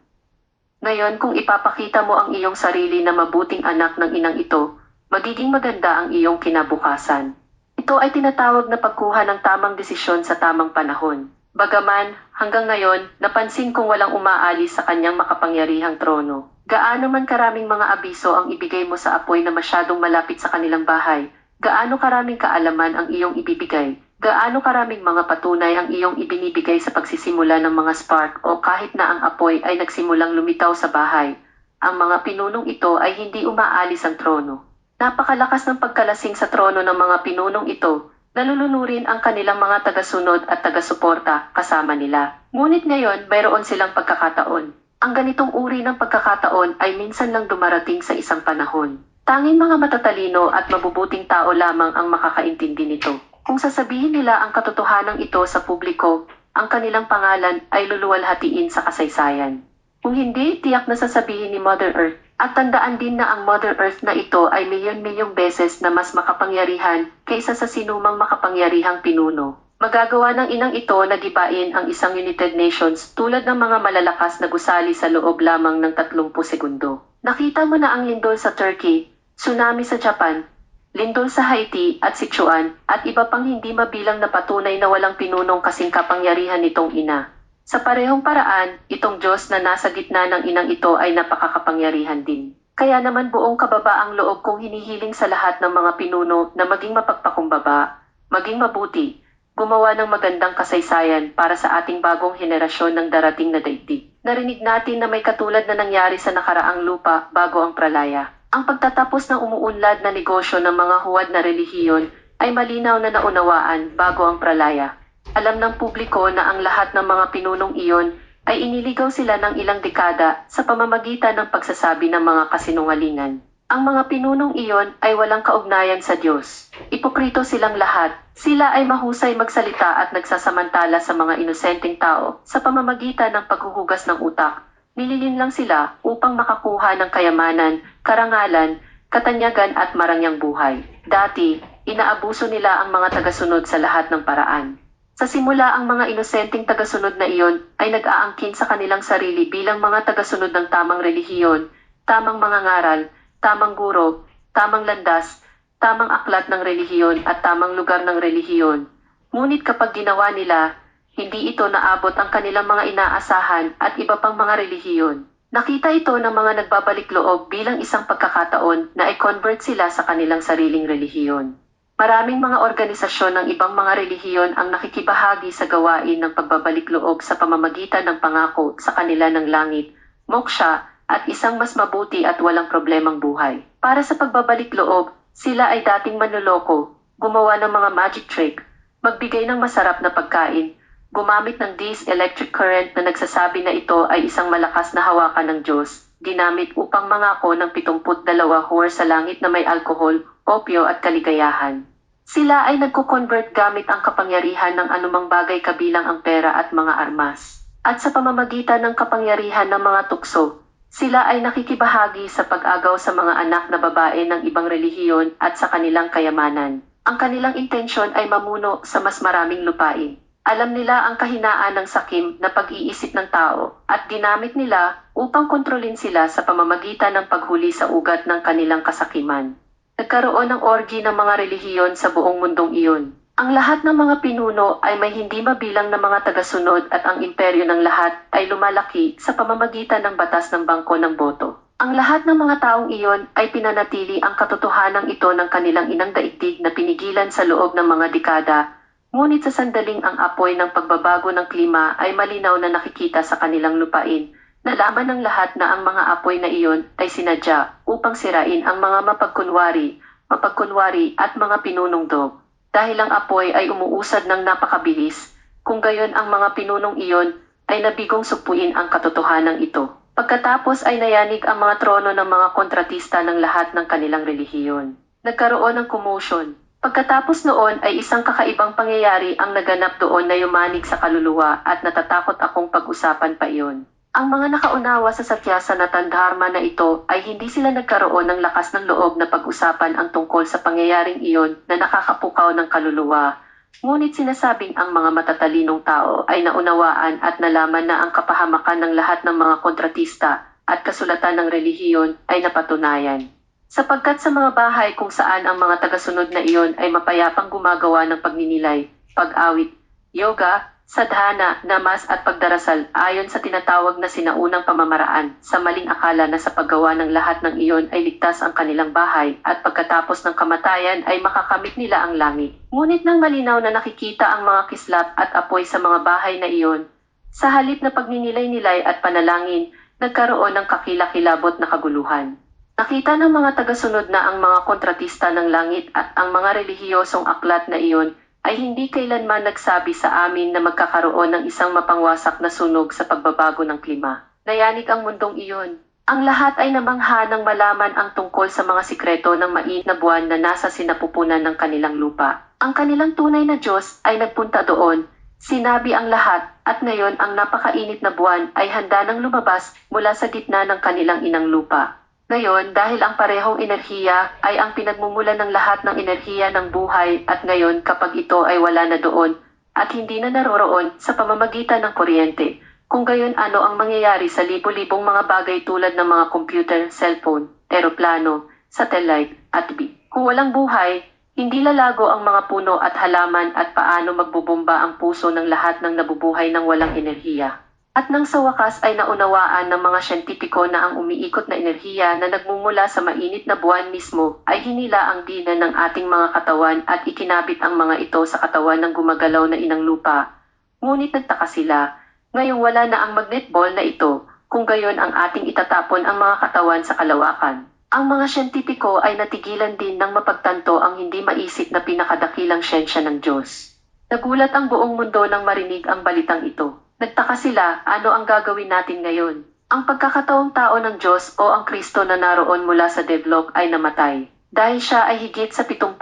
Ngayon kung ipapakita mo ang iyong sarili na mabuting anak ng inang ito, magiging maganda ang iyong kinabukasan. Ito ay tinatawag na pagkuha ng tamang desisyon sa tamang panahon. Bagaman, hanggang ngayon, napansin kong walang umaalis sa kanyang makapangyarihang trono. Gaano man karaming mga abiso ang ibigay mo sa apoy na masyadong malapit sa kanilang bahay, gaano karaming kaalaman ang iyong ibibigay, gaano karaming mga patunay ang iyong ibinibigay sa pagsisimula ng mga spark o kahit na ang apoy ay nagsimulang lumitaw sa bahay, ang mga pinunong ito ay hindi umaalis ang trono. Napakalakas ng pagkalasing sa trono ng mga pinunong ito, nalulunurin ang kanilang mga tagasunod at tagasuporta kasama nila. Ngunit ngayon, mayroon silang pagkakataon. Ang ganitong uri ng pagkakataon ay minsan lang dumarating sa isang panahon. Tanging mga matatalino at mabubuting tao lamang ang makakaintindi nito. Kung sasabihin nila ang katotohanan ito sa publiko, ang kanilang pangalan ay luluwalhatiin sa kasaysayan. Kung hindi, tiyak na sasabihin ni Mother Earth. At tandaan din na ang Mother Earth na ito ay milyon-milyong beses na mas makapangyarihan kaysa sa sinumang makapangyarihang pinuno. Magagawa ng inang ito na gibain ang isang United Nations tulad ng mga malalakas na gusali sa loob lamang ng 30 segundo. Nakita mo na ang lindol sa Turkey, tsunami sa Japan, lindol sa Haiti at Sichuan at iba pang hindi mabilang na patunay na walang pinunong kasing kapangyarihan nitong ina. Sa parehong paraan, itong Diyos na nasa gitna ng inang ito ay napakakapangyarihan din. Kaya naman buong kababaang loob kong hinihiling sa lahat ng mga pinuno na maging mapagpakumbaba, maging mabuti, gumawa ng magandang kasaysayan para sa ating bagong henerasyon ng darating na daigdig. Narinig natin na may katulad na nangyari sa nakaraang lupa bago ang pralaya. Ang pagtatapos ng umuunlad na negosyo ng mga huwad na relihiyon ay malinaw na naunawaan bago ang pralaya. Alam ng publiko na ang lahat ng mga pinunong iyon ay iniligaw sila ng ilang dekada sa pamamagitan ng pagsasabi ng mga kasinungalingan. Ang mga pinunong iyon ay walang kaugnayan sa Diyos. Ipokrito silang lahat. Sila ay mahusay magsalita at nagsasamantala sa mga inosenteng tao sa pamamagitan ng paghuhugas ng utak. Nililin lang sila upang makakuha ng kayamanan, karangalan, katanyagan at marangyang buhay. Dati, inaabuso nila ang mga tagasunod sa lahat ng paraan. Sa simula ang mga inosenteng tagasunod na iyon ay nag-aangkin sa kanilang sarili bilang mga tagasunod ng tamang relihiyon, tamang mga ngaral, tamang guro, tamang landas, tamang aklat ng relihiyon at tamang lugar ng relihiyon. Ngunit kapag ginawa nila, hindi ito naabot ang kanilang mga inaasahan at iba pang mga relihiyon. Nakita ito ng mga nagbabalik loob bilang isang pagkakataon na i-convert sila sa kanilang sariling relihiyon. Maraming mga organisasyon ng ibang mga relihiyon ang nakikibahagi sa gawain ng pagbabalik loob sa pamamagitan ng pangako sa kanila ng langit, moksha, at isang mas mabuti at walang problemang buhay. Para sa pagbabalik loob, sila ay dating manloloko, gumawa ng mga magic trick, magbigay ng masarap na pagkain, gumamit ng electric current na nagsasabi na ito ay isang malakas na hawakan ng Diyos, ginamit upang mangako ng 72 whore sa langit na may alkohol, opyo at kaligayahan. Sila ay nagko-convert gamit ang kapangyarihan ng anumang bagay kabilang ang pera at mga armas. At sa pamamagitan ng kapangyarihan ng mga tukso, sila ay nakikibahagi sa pag-agaw sa mga anak na babae ng ibang relihiyon at sa kanilang kayamanan. Ang kanilang intensyon ay mamuno sa mas maraming lupain. Alam nila ang kahinaan ng sakim na pag-iisip ng tao at ginamit nila upang kontrolin sila sa pamamagitan ng paghuli sa ugat ng kanilang kasakiman. Nagkaroon ng orgy ng mga relihiyon sa buong mundong iyon. Ang lahat ng mga pinuno ay may hindi mabilang na mga tagasunod at ang imperyo ng lahat ay lumalaki sa pamamagitan ng batas ng bangko ng boto. Ang lahat ng mga taong iyon ay pinanatili ang katotohanan ito ng kanilang inang daigdig na pinigilan sa loob ng mga dekada. Ngunit sa sandaling ang apoy ng pagbabago ng klima ay malinaw na nakikita sa kanilang lupain, nalaman ng lahat na ang mga apoy na iyon ay sinadya upang sirain ang mga mapagkunwari at mga pinunong dog. Dahil ang apoy ay umuusad ng napakabilis, kung gayon ang mga pinunong iyon ay nabigong supuin ang katotohanan ito. Pagkatapos ay nayanig ang mga trono ng mga kontratista ng lahat ng kanilang relihiyon. Nagkaroon ng commotion. Pagkatapos noon ay isang kakaibang pangyayari ang naganap doon na yumanig sa kaluluwa at natatakot akong pag-usapan pa iyon. Ang mga nakaunawa sa sakyasa na tandharma na ito ay hindi sila nagkaroon ng lakas ng loob na pag-usapan ang tungkol sa pangyayaring iyon na nakakapukaw ng kaluluwa. Ngunit sinasabing ang mga matatalinong tao ay naunawaan at nalaman na ang kapahamakan ng lahat ng mga kontratista at kasulatan ng relihiyon ay napatunayan. Sapagkat sa mga bahay kung saan ang mga tagasunod na iyon ay mapayapang gumagawa ng pagninilay, pag-awit, yoga, sadhana, namas at pagdarasal ayon sa tinatawag na sinaunang pamamaraan sa maling akala na sa paggawa ng lahat ng iyon ay ligtas ang kanilang bahay at pagkatapos ng kamatayan ay makakamit nila ang langit. Ngunit nang malinaw na nakikita ang mga kislap at apoy sa mga bahay na iyon, sa halip na pagninilay-nilay at panalangin, nagkaroon ng kakilakilabot na kaguluhan. Nakita ng mga tagasunod na ang mga kontratista ng langit at ang mga relihiyosong aklat na iyon ay hindi kailanman nagsabi sa amin na magkakaroon ng isang mapangwasak na sunog sa pagbabago ng klima. Nayanig ang mundong iyon. Ang lahat ay namangha nang malaman ang tungkol sa mga sikreto ng mainit na buwan na nasa sinapupunan ng kanilang lupa. Ang kanilang tunay na Diyos ay nagpunta doon, sinabi ang lahat, at ngayon ang napakainit na buwan ay handa nang lumabas mula sa gitna ng kanilang inang lupa. Ngayon, dahil ang parehong enerhiya ay ang pinagmumulan ng lahat ng enerhiya ng buhay at ngayon kapag ito ay wala na doon at hindi na naroroon sa pamamagitan ng kuryente, kung gayon ano ang mangyayari sa libo-libong mga bagay tulad ng mga computer, cellphone, eroplano, satellite, at kung walang buhay, Hindi lalago ang mga puno at halaman at paano magbubomba ang puso ng lahat ng nabubuhay ng walang enerhiya. At nang sa wakas ay naunawaan ng mga siyentipiko na ang umiikot na enerhiya na nagmumula sa mainit na buwan mismo ay hinila ang dina ng ating mga katawan at ikinabit ang mga ito sa katawan ng gumagalaw na inang lupa. Ngunit nagtaka sila, ngayong wala na ang magnet ball na ito, kung gayon ang ating itatapon ang mga katawan sa kalawakan. Ang mga siyentipiko ay natigilan din ng mapagtanto ang hindi maisip na pinakadakilang siyensya ng Diyos. Nagulat ang buong mundo nang marinig ang balitang ito. Nagtaka sila, ano ang gagawin natin ngayon? Ang pagkakataong tao ng Diyos o ang Kristo na naroon mula sa deadlock ay namatay. Dahil siya ay higit sa 78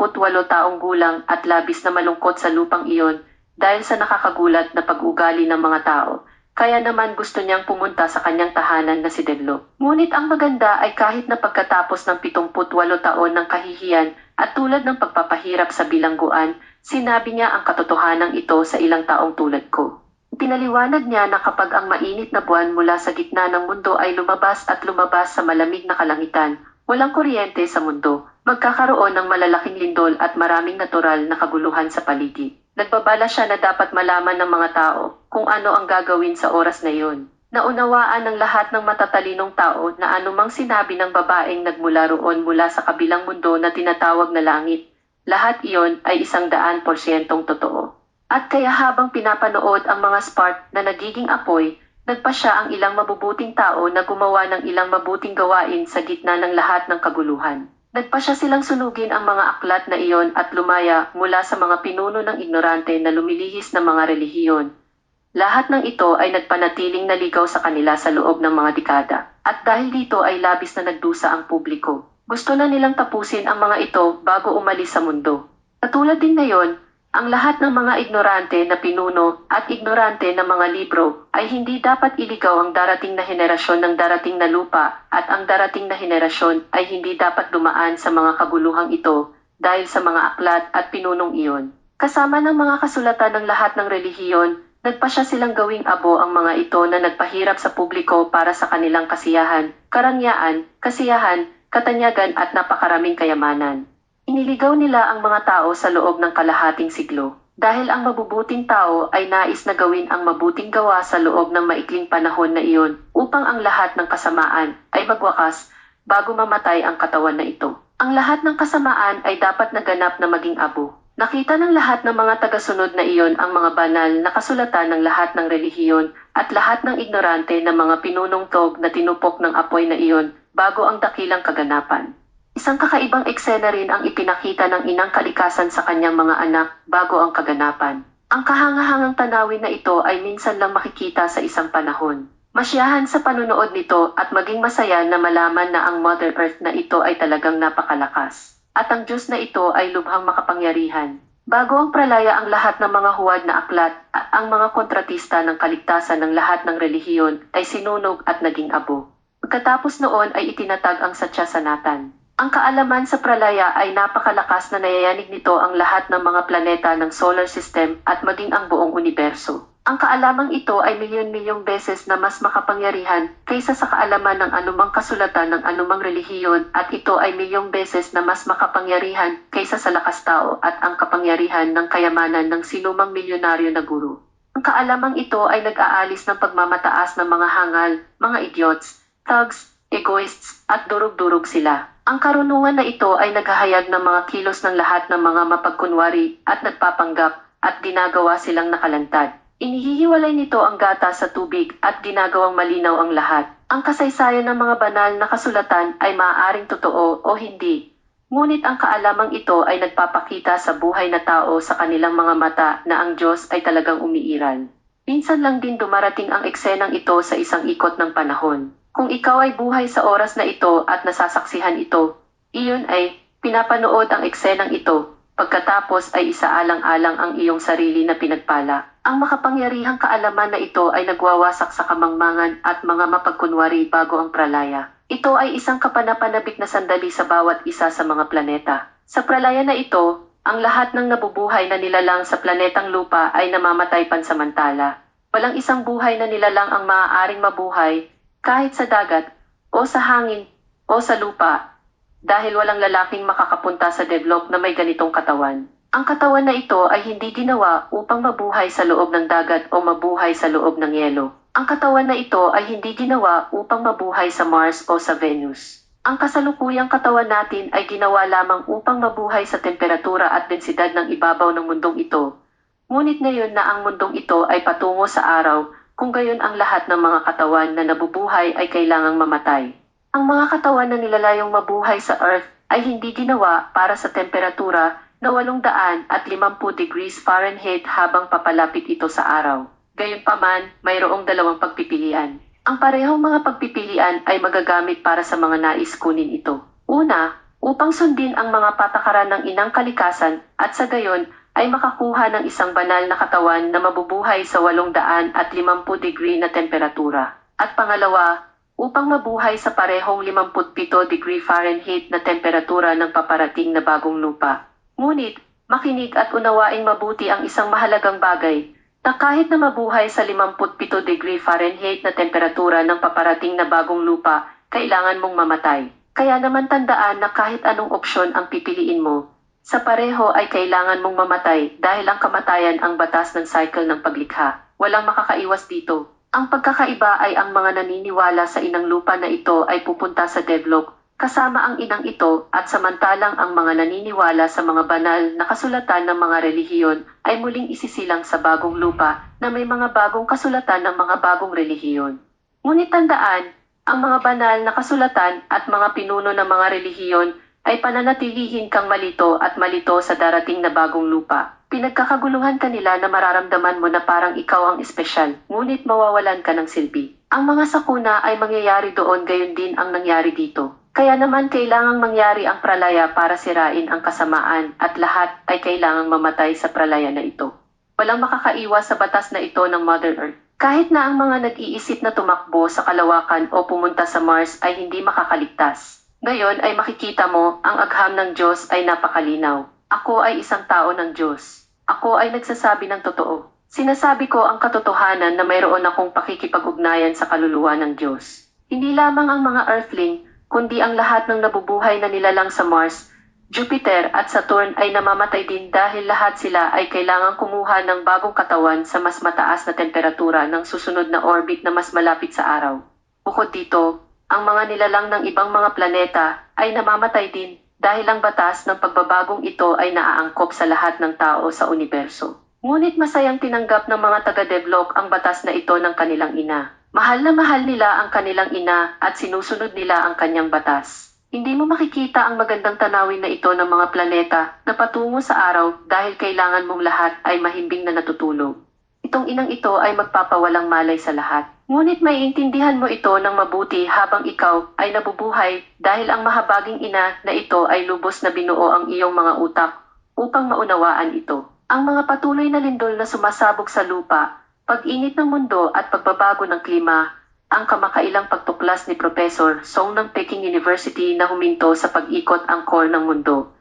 taong gulang at labis na malungkot sa lupang iyon dahil sa nakakagulat na pag-ugali ng mga tao. Kaya naman gusto niyang pumunta sa kanyang tahanan na si Deadlock. Ngunit ang maganda ay kahit na pagkatapos ng 78 taon ng kahihiyan at tulad ng pagpapahirap sa bilangguan, sinabi niya ang katotohanan ito sa ilang taong tulad ko. Pinaliwanag niya na kapag ang mainit na buwan mula sa gitna ng mundo ay lumabas at lumabas sa malamig na kalangitan, walang kuryente sa mundo, magkakaroon ng malalaking lindol at maraming natural na kaguluhan sa paligid. Nagbabala siya na dapat malaman ng mga tao kung ano ang gagawin sa oras na iyon. Naunawaan ng lahat ng matatalinong tao na anumang sinabi ng babaeng nagmula roon mula sa kabilang mundo na tinatawag na langit, lahat iyon ay 100% totoo. At kaya habang pinapanood ang mga spark na nagiging apoy, nagpasya ang ilang mabubuting tao na gumawa ng ilang mabuting gawain sa gitna ng lahat ng kaguluhan. Nagpasya silang sunugin ang mga aklat na iyon at lumaya mula sa mga pinuno ng ignorante na lumilihis na mga relihiyon. Lahat ng ito ay nagpanatiling naligaw sa kanila sa loob ng mga dekada. At dahil dito ay labis na nagdusa ang publiko. Gusto na nilang tapusin ang mga ito bago umalis sa mundo. Katulad din ngayon, ang lahat ng mga ignorante na pinuno at ignorante na mga libro ay hindi dapat iligaw ang darating na henerasyon ng darating na lupa at ang darating na henerasyon ay hindi dapat dumaan sa mga kaguluhang ito dahil sa mga aklat at pinunong iyon. Kasama ng mga kasulatan ng lahat ng relihiyon, nagpasya silang gawing abo ang mga ito na nagpahirap sa publiko para sa kanilang kasiyahan, karangyaan, kasiyahan, katanyagan at napakaraming kayamanan. Iniligaw nila ang mga tao sa loob ng kalahating siglo, dahil ang mabubuting tao ay nais na gawin ang mabuting gawa sa loob ng maikling panahon na iyon upang ang lahat ng kasamaan ay magwakas bago mamatay ang katawan na ito. Ang lahat ng kasamaan ay dapat naganap na maging abo. Nakita ng lahat ng mga tagasunod na iyon ang mga banal na kasulatan ng lahat ng relihiyon at lahat ng ignorante na mga pinunong tog na tinupok ng apoy na iyon bago ang dakilang kaganapan. Isang kakaibang eksena rin ang ipinakita ng inang kalikasan sa kanyang mga anak bago ang kaganapan. Ang kahangahangang tanawin na ito ay minsan lang makikita sa isang panahon. Masiyahan sa panunood nito at maging masaya na malaman na ang Mother Earth na ito ay talagang napakalakas. At ang Diyos na ito ay lubhang makapangyarihan. Bago ang pralaya ang lahat ng mga huwad na aklat at ang mga kontratista ng kaligtasan ng lahat ng relihiyon ay sinunog at naging abo. Pagkatapos noon ay itinatag ang Satya Sanatan. Ang kaalaman sa pralaya ay napakalakas na nayayanig nito ang lahat ng mga planeta ng solar system at maging ang buong universo. Ang kaalamang ito ay milyon-milyong beses na mas makapangyarihan kaysa sa kaalaman ng anumang kasulatan ng anumang relihiyon at ito ay milyong beses na mas makapangyarihan kaysa sa lakas tao at ang kapangyarihan ng kayamanan ng sinumang milyonaryo na guru. Ang kaalamang ito ay nag-aalis ng pagmamataas ng mga hangal, mga idiots, thugs, egoists at durug-durug sila. Ang karunungan na ito ay naghahayag ng mga kilos ng lahat ng mga mapagkunwari at nagpapanggap at ginagawa silang nakalantad. Inihihiwalay nito ang gata sa tubig at ginagawang malinaw ang lahat. Ang kasaysayan ng mga banal na kasulatan ay maaaring totoo o hindi. Ngunit ang kaalamang ito ay nagpapakita sa buhay na tao sa kanilang mga mata na ang Diyos ay talagang umiiral. Minsan lang din dumarating ang eksenang ito sa isang ikot ng panahon. Kung ikaw ay buhay sa oras na ito at nasasaksihan ito, iyon ay pinapanood ang eksenang ito, pagkatapos ay isaalang-alang ang iyong sarili na pinagpala. Ang makapangyarihang kaalaman na ito ay nagwawasak sa kamangmangan at mga mapagkunwari bago ang pralaya. Ito ay isang kapanapanabik na sandali sa bawat isa sa mga planeta. Sa pralaya na ito, ang lahat ng nabubuhay na nilalang sa planetang lupa ay namamatay pansamantala. Walang isang buhay na nilalang ang maaaring mabuhay kahit sa dagat, o sa hangin, o sa lupa. dahil walang lalaking makakapunta sa deadlock na may ganitong katawan. Ang katawan na ito ay hindi ginawa upang mabuhay sa loob ng dagat o mabuhay sa loob ng yelo. Ang katawan na ito ay hindi ginawa upang mabuhay sa Mars o sa Venus. Ang kasalukuyang katawan natin ay ginawa lamang upang mabuhay sa temperatura at densidad ng ibabaw ng mundong ito. Ngunit ngayon na ang mundong ito ay patungo sa araw, kung gayon ang lahat ng mga katawan na nabubuhay ay kailangang mamatay. Ang mga katawan na nilalayong mabuhay sa Earth ay hindi ginawa para sa temperatura na 850 degrees Fahrenheit habang papalapit ito sa araw. Gayunpaman, mayroong dalawang pagpipilian. Ang parehong mga pagpipilian ay magagamit para sa mga nais kunin ito. Una, upang sundin ang mga patakaran ng inang kalikasan at sa gayon ay makakuha ng isang banal na katawan na mabubuhay sa 850 degree na temperatura. At pangalawa, upang mabuhay sa parehong 57 degree Fahrenheit na temperatura ng paparating na bagong lupa. Ngunit, makinig at unawaing mabuti ang isang mahalagang bagay, na kahit na mabuhay sa 57 degree Fahrenheit na temperatura ng paparating na bagong lupa, kailangan mong mamatay. Kaya naman tandaan na kahit anong opsyon ang pipiliin mo, sa pareho ay kailangan mong mamatay dahil ang kamatayan ang batas ng cycle ng paglikha. Walang makakaiwas dito. Ang pagkakaiba ay ang mga naniniwala sa inang lupa na ito ay pupunta sa deadlock, kasama ang inang ito at samantalang ang mga naniniwala sa mga banal na kasulatan ng mga relihiyon ay muling isisilang sa bagong lupa na may mga bagong kasulatan ng mga bagong relihiyon. Ngunit tandaan, ang mga banal na kasulatan at mga pinuno ng mga relihiyon ay pananatilihin kang malito at malito sa darating na bagong lupa. Pinagkakaguluhan ka nila na mararamdaman mo na parang ikaw ang espesyal, ngunit mawawalan ka ng silbi. Ang mga sakuna ay mangyayari doon gayon din ang nangyari dito. Kaya naman kailangang mangyari ang pralaya para sirain ang kasamaan at lahat ay kailangang mamatay sa pralaya na ito. Walang makakaiwas sa batas na ito ng Mother Earth. Kahit na ang mga nag-iisip na tumakbo sa kalawakan o pumunta sa Mars ay hindi makakaligtas. Ngayon ay makikita mo ang agham ng Diyos ay napakalinaw. Ako ay isang tao ng Diyos. Ako ay nagsasabi ng totoo. Sinasabi ko ang katotohanan na mayroon akong pakikipag-ugnayan sa kaluluwa ng Diyos. Hindi lamang ang mga Earthling, kundi ang lahat ng nabubuhay na nilalang sa Mars, Jupiter at Saturn ay namamatay din dahil lahat sila ay kailangang kumuha ng bagong katawan sa mas mataas na temperatura ng susunod na orbit na mas malapit sa araw. Bukod dito, ang mga nilalang ng ibang mga planeta ay namamatay din dahil ang batas ng pagbabagong ito ay naaangkop sa lahat ng tao sa universo. Ngunit masayang tinanggap ng mga taga-deadlock ang batas na ito ng kanilang ina. Mahal na mahal nila ang kanilang ina at sinusunod nila ang kanyang batas. Hindi mo makikita ang magandang tanawin na ito ng mga planeta na patungo sa araw dahil kailangan mong lahat ay mahimbing na natutulog. Itong inang ito ay magpapawalang malay sa lahat. Ngunit maiintindihan mo ito ng mabuti habang ikaw ay nabubuhay dahil ang mahabaging ina na ito ay lubos na binuo ang iyong mga utak upang maunawaan ito. Ang mga patuloy na lindol na sumasabog sa lupa, pag-init ng mundo at pagbabago ng klima, ang kamakailang pagtuklas ni Professor Song ng Peking University na huminto sa pag-ikot ang core ng mundo.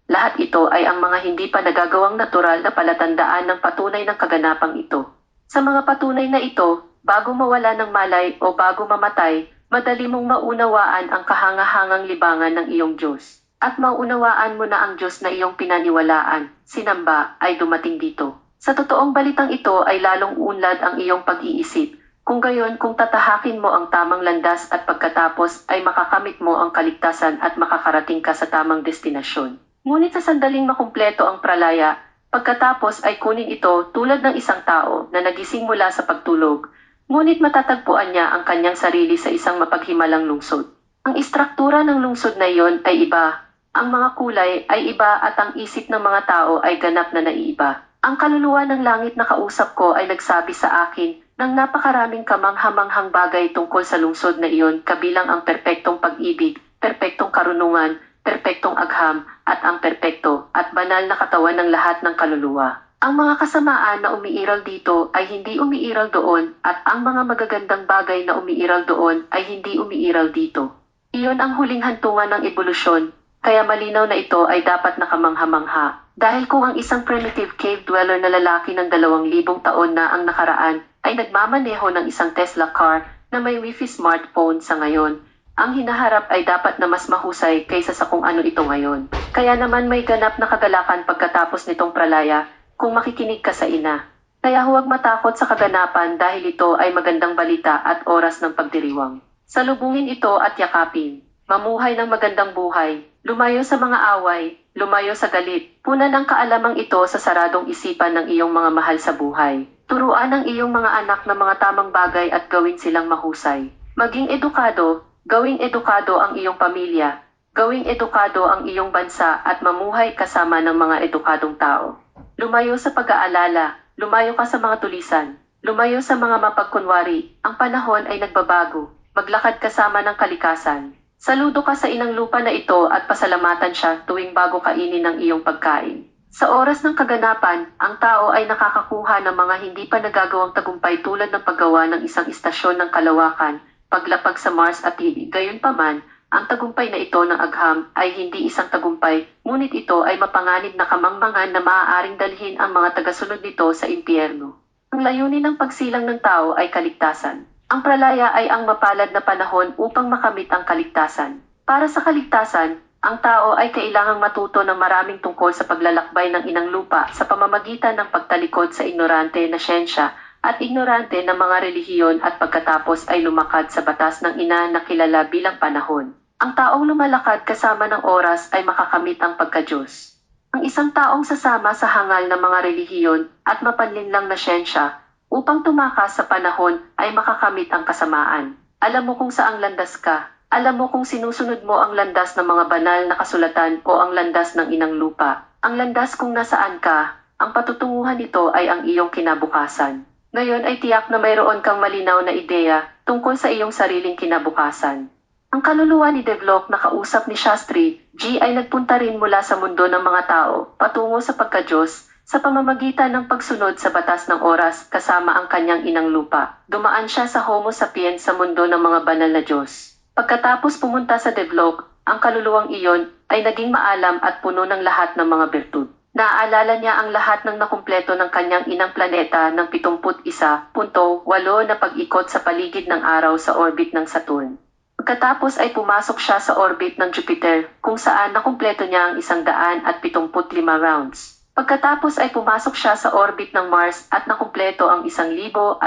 Lahat ito ay ang mga hindi pa nagagawang natural na palatandaan ng patunay ng kaganapang ito. Sa mga patunay na ito, bago mawala ng malay o bago mamatay, madali mong maunawaan ang kahangahangang libangan ng iyong Diyos. At maunawaan mo na ang Diyos na iyong pinaniwalaan, sinamba, ay dumating dito. Sa totoong balitang ito ay lalong unlad ang iyong pag-iisip. Kung gayon, kung tatahakin mo ang tamang landas at pagkatapos ay makakamit mo ang kaligtasan at makakarating ka sa tamang destinasyon. Ngunit sa sandaling makumpleto ang pralaya, pagkatapos ay kunin ito tulad ng isang tao na nagising mula sa pagtulog, ngunit matatagpuan niya ang kanyang sarili sa isang mapaghimalang lungsod. Ang istruktura ng lungsod na iyon ay iba, ang mga kulay ay iba at ang isip ng mga tao ay ganap na naiiba. Ang kaluluwa ng langit na kausap ko ay nagsabi sa akin ng napakaraming kamanghamanghang bagay tungkol sa lungsod na iyon kabilang ang perpektong pag-ibig, perpektong karunungan, perpektong agham, at ang perpekto at banal na katawan ng lahat ng kaluluwa. Ang mga kasamaan na umiiral dito ay hindi umiiral doon at ang mga magagandang bagay na umiiral doon ay hindi umiiral dito. Iyon ang huling hantungan ng ebolusyon, kaya malinaw na ito ay dapat nakamangha-mangha. Dahil kung ang isang primitive cave dweller na lalaki ng 2,000 taon na ang nakaraan ay nagmamaneho ng isang Tesla car na may Wi-Fi smartphone sa ngayon, ang hinaharap ay dapat na mas mahusay kaysa sa kung ano ito ngayon. Kaya naman may ganap na kagalakan pagkatapos nitong pralaya, kung makikinig ka sa ina. Kaya huwag matakot sa kaganapan dahil ito ay magandang balita at oras ng pagdiriwang. Salubungin ito at yakapin. Mamuhay ng magandang buhay. Lumayo sa mga away, lumayo sa galit. Punan ang kaalamang ito sa saradong isipan ng iyong mga mahal sa buhay. Turuan ang iyong mga anak ng mga tamang bagay at gawin silang mahusay. Maging edukado, gawing edukado ang iyong pamilya, gawing edukado ang iyong bansa at mamuhay kasama ng mga edukadong tao. Lumayo sa pag-aalala, lumayo ka sa mga tulisan, lumayo sa mga mapagkunwari, ang panahon ay nagbabago, maglakad kasama ng kalikasan. Saludo ka sa inang lupa na ito at pasalamatan siya tuwing bago kainin ng iyong pagkain. Sa oras ng kaganapan, ang tao ay nakakakuha ng mga hindi pa nagagawang tagumpay tulad ng paggawa ng isang istasyon ng kalawakan, paglapag sa Mars at hindi. Gayunpaman, ang tagumpay na ito ng agham ay hindi isang tagumpay, ngunit ito ay mapanganib na kamangmangan na maaaring dalhin ang mga tagasunod nito sa impyerno. Ang layunin ng pagsilang ng tao ay kaligtasan. Ang pralaya ay ang mapalad na panahon upang makamit ang kaligtasan. Para sa kaligtasan, ang tao ay kailangang matuto ng maraming tungkol sa paglalakbay ng inang lupa sa pamamagitan ng pagtalikod sa ignorante na siyensya at ignorante ng mga relihiyon at pagkatapos ay lumakad sa batas ng ina na kilala bilang panahon. Ang taong lumalakad kasama ng oras ay makakamit ang pagka-Diyos. Ang isang taong sasama sa hangal ng mga relihiyon at mapanlinlang na siyensya upang tumakas sa panahon ay makakamit ang kasamaan. Alam mo kung saang landas ka. Alam mo kung sinusunod mo ang landas ng mga banal na kasulatan o ang landas ng inang lupa. Ang landas kung nasaan ka, ang patutunguhan nito ay ang iyong kinabukasan. Ngayon ay tiyak na mayroon kang malinaw na ideya tungkol sa iyong sariling kinabukasan. Ang kaluluwa ni Devlok na kausap ni Shastri G ay nagpunta rin mula sa mundo ng mga tao patungo sa pagka-Diyos sa pamamagitan ng pagsunod sa batas ng oras kasama ang kanyang inang lupa. Dumaan siya sa Homo sapiens sa mundo ng mga banal na Diyos. Pagkatapos pumunta sa Devlok, ang kaluluwang iyon ay naging maalam at puno ng lahat ng mga bertud. Naaalala niya ang lahat ng nakumpleto ng kanyang inang planeta ng 71.8 na pag-ikot sa paligid ng araw sa orbit ng Saturn. Pagkatapos ay pumasok siya sa orbit ng Jupiter kung saan nakumpleto niya ang 175 rounds. Pagkatapos ay pumasok siya sa orbit ng Mars at nakumpleto ang 1,050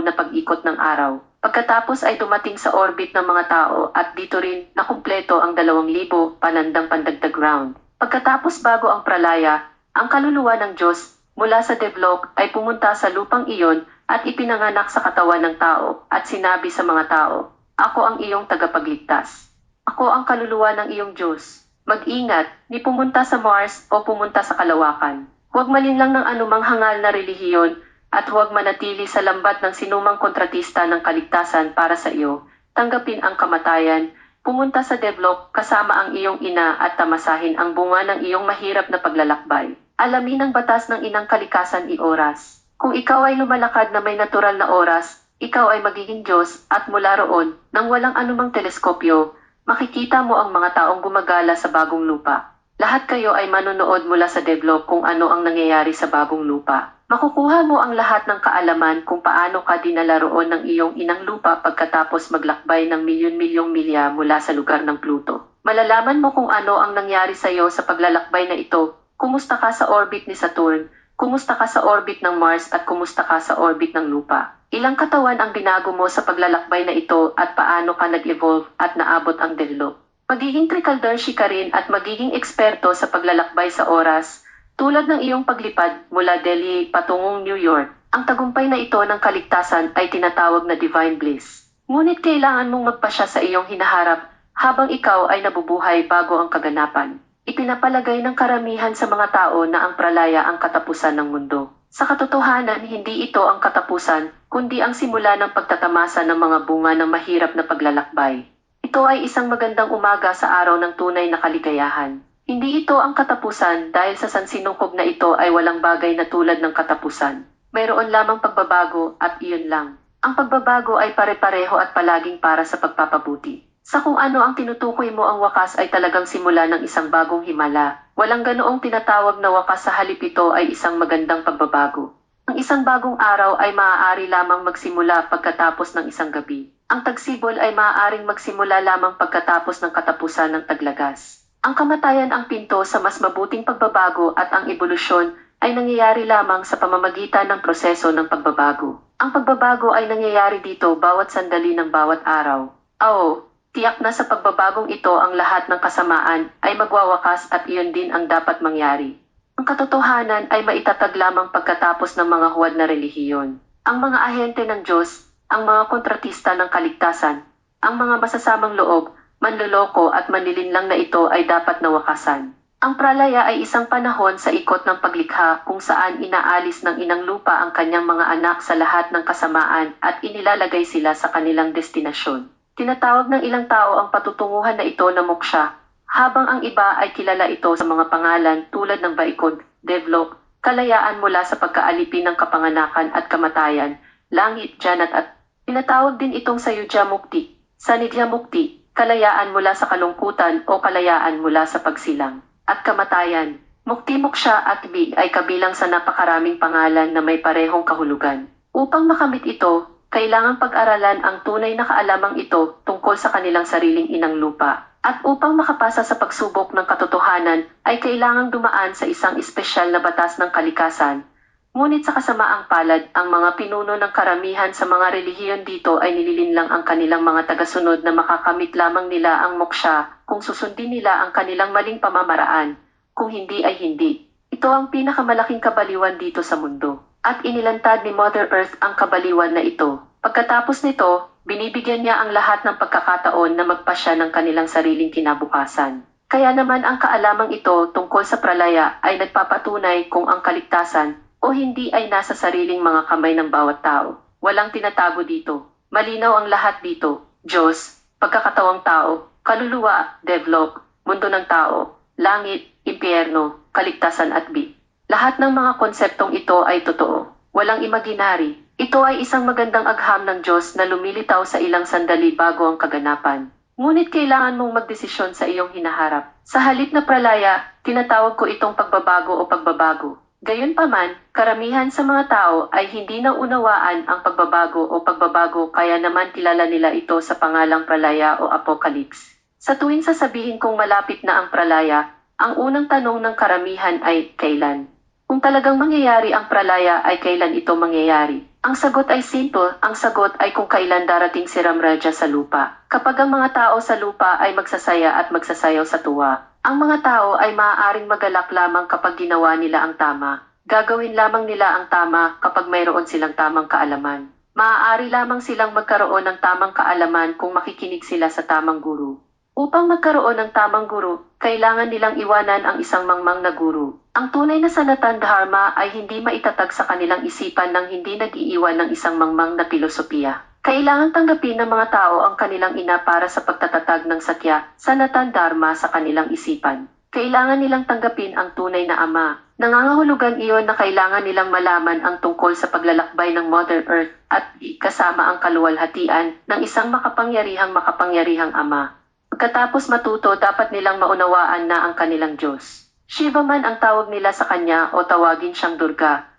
na pag-ikot ng araw. Pagkatapos ay dumating sa orbit ng mga tao at dito rin nakumpleto ang 2,000 panandang pandagdag round. Pagkatapos bago ang pralaya, ang kaluluwa ng Diyos mula sa Devlok ay pumunta sa lupang iyon at ipinanganak sa katawan ng tao at sinabi sa mga tao, "Ako ang iyong tagapagligtas. Ako ang kaluluwa ng iyong Diyos. Mag-ingat, ni pumunta sa Mars o pumunta sa kalawakan. Huwag malinlang ng anumang hangal na relihiyon at huwag manatili sa lambat ng sinumang kontratista ng kaligtasan para sa iyo. Tanggapin ang kamatayan. Pumunta sa Devlok kasama ang iyong ina at tamasahin ang bunga ng iyong mahirap na paglalakbay. Alamin ang batas ng inang kalikasan oras. Kung ikaw ay lumalakad na may natural na oras, ikaw ay magiging Diyos at mula roon, nang walang anumang teleskopyo, makikita mo ang mga taong gumagala sa bagong lupa. Lahat kayo ay manonood mula sa Devlok kung ano ang nangyayari sa bagong lupa. Makukuha mo ang lahat ng kaalaman kung paano ka dinala roon ng iyong inang lupa pagkatapos maglakbay ng milyon-milyong milya mula sa lugar ng Pluto. Malalaman mo kung ano ang nangyari sa iyo sa paglalakbay na ito, kumusta ka sa orbit ni Saturn, kumusta ka sa orbit ng Mars at kumusta ka sa orbit ng lupa. Ilang katawan ang binago mo sa paglalakbay na ito at paano ka nag-evolve at naabot ang Devlok. Magiging trikaldarshi ka rin at magiging eksperto sa paglalakbay sa oras, tulad ng iyong paglipad mula Delhi patungong New York. Ang tagumpay na ito ng kaligtasan ay tinatawag na divine bliss. Ngunit kailangan mong magpasya sa iyong hinaharap habang ikaw ay nabubuhay bago ang kaganapan. Ipinapalagay ng karamihan sa mga tao na ang pralaya ang katapusan ng mundo. Sa katotohanan, hindi ito ang katapusan, kundi ang simula ng pagtatamasa ng mga bunga ng mahirap na paglalakbay. Ito ay isang magandang umaga sa araw ng tunay na kaligayahan. Hindi ito ang katapusan dahil sa sansinukob na ito ay walang bagay na tulad ng katapusan. Mayroon lamang pagbabago at iyon lang. Ang pagbabago ay pare-pareho at palaging para sa pagpapabuti. Sa kung ano ang tinutukoy mo ang wakas ay talagang simula ng isang bagong himala. Walang ganoong tinatawag na wakas sa halip ito ay isang magandang pagbabago. Ang isang bagong araw ay maaari lamang magsimula pagkatapos ng isang gabi. Ang tagsibol ay maaaring magsimula lamang pagkatapos ng katapusan ng taglagas. Ang kamatayan ang pinto sa mas mabuting pagbabago at ang ebolusyon ay nangyayari lamang sa pamamagitan ng proseso ng pagbabago. Ang pagbabago ay nangyayari dito bawat sandali ng bawat araw. Oo, tiyak na sa pagbabagong ito ang lahat ng kasamaan ay magwawakas at iyon din ang dapat mangyari. Ang katotohanan ay maitatag lamang pagkatapos ng mga huwad na relihiyon. Ang mga ahente ng Diyos, ang mga kontratista ng kaligtasan, ang mga masasamang loob, manloloko at manlilinlang na ito ay dapat nawakasan. Ang pralaya ay isang panahon sa ikot ng paglikha kung saan inaalis ng inang lupa ang kanyang mga anak sa lahat ng kasamaan at inilalagay sila sa kanilang destinasyon. Tinatawag ng ilang tao ang patutunguhan na ito na moksha, habang ang iba ay kilala ito sa mga pangalan tulad ng Vaikunth, Devlok, kalayaan mula sa pagkaalipin ng kapanganakan at kamatayan, langit, janat at tinatawag din itong Sayudya Mukti, Sanidhya Mukti, kalayaan mula sa kalungkutan o kalayaan mula sa pagsilang, at kamatayan. Mukti, moksha at bi ay kabilang sa napakaraming pangalan na may parehong kahulugan. Upang makamit ito, kailangang pag-aralan ang tunay na kaalamang ito tungkol sa kanilang sariling inang lupa. At upang makapasa sa pagsubok ng katotohanan ay kailangang dumaan sa isang espesyal na batas ng kalikasan. Ngunit sa kasamaang palad, ang mga pinuno ng karamihan sa mga relihiyon dito ay nililinlang ang kanilang mga tagasunod na makakamit lamang nila ang moksha kung susundin nila ang kanilang maling pamamaraan. Kung hindi ay hindi. Ito ang pinakamalaking kabaliwan dito sa mundo. At inilantad ni Mother Earth ang kabaliwan na ito. Pagkatapos nito, binibigyan niya ang lahat ng pagkakataon na magpasya ng kanilang sariling kinabukasan. Kaya naman ang kaalamang ito tungkol sa pralaya ay nagpapatunay kung ang kaligtasan o hindi ay nasa sariling mga kamay ng bawat tao. Walang tinatago dito. Malinaw ang lahat dito. Diyos, pagkakatawang tao, kaluluwa, devlok, mundo ng tao, langit, impyerno, kaligtasan at bi. Lahat ng mga konseptong ito ay totoo. Walang imaginary. Ito ay isang magandang agham ng Diyos na lumilitaw sa ilang sandali bago ang kaganapan. Ngunit kailangan mong magdesisyon sa iyong hinaharap. Sa halip na pralaya, tinatawag ko itong pagbabago o pagbabago. Gayunpaman, karamihan sa mga tao ay hindi naunawaan ang pagbabago o pagbabago kaya naman kilala nila ito sa pangalang pralaya o apocalypse. Sa tuwing sasabihin kong malapit na ang pralaya, ang unang tanong ng karamihan ay kailan. Kung talagang mangyayari ang pralaya ay kailan ito mangyayari? Ang sagot ay simple, ang sagot ay kung kailan darating si Ramraja sa lupa. Kapag ang mga tao sa lupa ay magsasaya at magsasayaw sa tuwa, ang mga tao ay maaaring magalak lamang kapag ginawa nila ang tama. Gagawin lamang nila ang tama kapag mayroon silang tamang kaalaman. Maaari lamang silang magkaroon ng tamang kaalaman kung makikinig sila sa tamang guru. Upang magkaroon ng tamang guru, kailangan nilang iwanan ang isang mangmang na guru. Ang tunay na Sanatana Dharma ay hindi maitatag sa kanilang isipan nang hindi nag-iiwan ng isang mangmang na filosofiya. Kailangan tanggapin ng mga tao ang kanilang ina para sa pagtatatag ng Satya, Sanatana Dharma sa kanilang isipan. Kailangan nilang tanggapin ang tunay na ama. Nangangahulugan iyon na kailangan nilang malaman ang tungkol sa paglalakbay ng Mother Earth at kasama ang kaluwalhatian ng isang makapangyarihang ama. Pagkatapos matuto, dapat nilang maunawaan na ang kanilang Diyos. Shiva man ang tawag nila sa kanya o tawagin siyang Durga,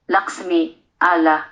Lakshmi, Allah,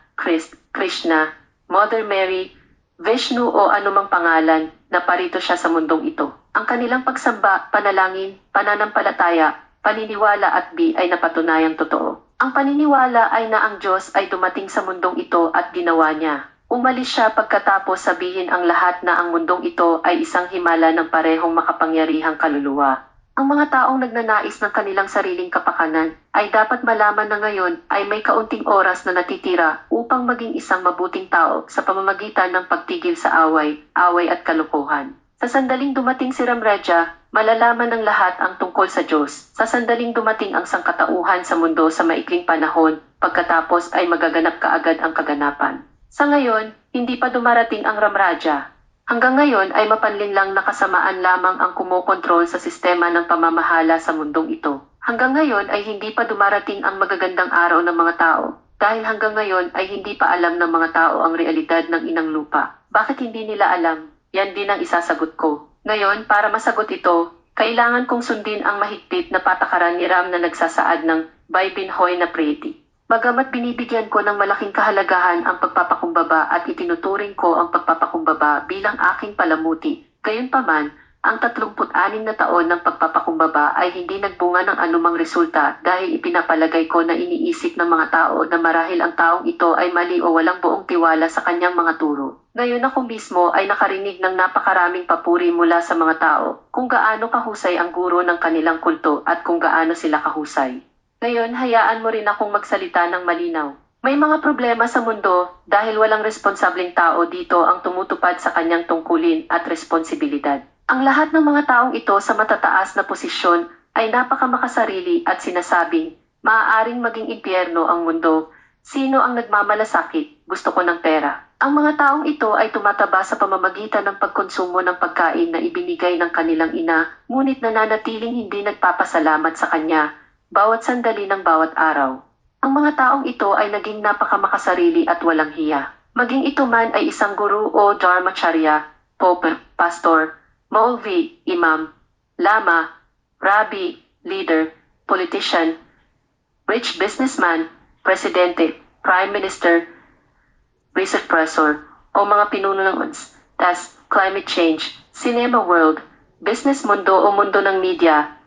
Krishna, Mother Mary, Vishnu o anumang pangalan, na parito siya sa mundong ito. Ang kanilang pagsamba, panalangin, pananampalataya, paniniwala at bi ay napatunayang totoo. Ang paniniwala ay na ang Diyos ay dumating sa mundong ito at ginawa niya. Umalis siya pagkatapos sabihin ang lahat na ang mundong ito ay isang himala ng parehong makapangyarihang kaluluwa. Ang mga taong nagnanais ng kanilang sariling kapakanan ay dapat malaman na ngayon ay may kaunting oras na natitira upang maging isang mabuting tao sa pamamagitan ng pagtigil sa away at kalokohan. Sa sandaling dumating si Ramraja, malalaman ng lahat ang tungkol sa Diyos. Sa sandaling dumating ang sangkatauhan sa mundo sa maikling panahon, pagkatapos ay magaganap kaagad ang kaganapan. Sa ngayon, hindi pa dumarating ang Ramraja. Hanggang ngayon ay mapanlinlang na kasamaan lamang ang kumokontrol sa sistema ng pamamahala sa mundong ito. Hanggang ngayon ay hindi pa dumarating ang magagandang araw ng mga tao. Dahil hanggang ngayon ay hindi pa alam ng mga tao ang realidad ng inang lupa. Bakit hindi nila alam? Yan din ang isasagot ko. Ngayon, para masagot ito, kailangan kong sundin ang mahigpit na patakaran ni Ram na nagsasaad ng Baibinhoy na Preti. Bagamat binibigyan ko ng malaking kahalagahan ang pagpapakumbaba at itinuturing ko ang pagpapakumbaba bilang aking palamuti, gayunpaman, ang 36 na taon ng pagpapakumbaba ay hindi nagbunga ng anumang resulta dahil ipinapalagay ko na iniisip ng mga tao na marahil ang taong ito ay mali o walang buong tiwala sa kanyang mga turo. Ngayon ako mismo ay nakarinig ng napakaraming papuri mula sa mga tao kung gaano kahusay ang guro ng kanilang kulto at kung gaano sila kahusay. Ngayon hayaan mo rin akong magsalita ng malinaw. May mga problema sa mundo dahil walang responsableng tao dito ang tumutupad sa kanyang tungkulin at responsibilidad. Ang lahat ng mga taong ito sa matataas na posisyon ay napakamakasarili at sinasabing, maaaring maging impyerno ang mundo. Sino ang nagmamalasakit? Gusto ko ng pera. Ang mga taong ito ay tumataba sa pamamagitan ng pagkonsumo ng pagkain na ibinigay ng kanilang ina, ngunit nananatiling hindi nagpapasalamat sa kanya, bawat sandali ng bawat araw. Ang mga taong ito ay naging napakamakasarili at walang hiya. Maging ito man ay isang guru o dharmacharya, pope, pastor, Maulvi, imam, lama, rabbi, leader, politician, rich businessman, presidente, prime minister, research professor, o mga pinuno ng UNS, tas climate change, cinema world, business mundo o mundo ng media.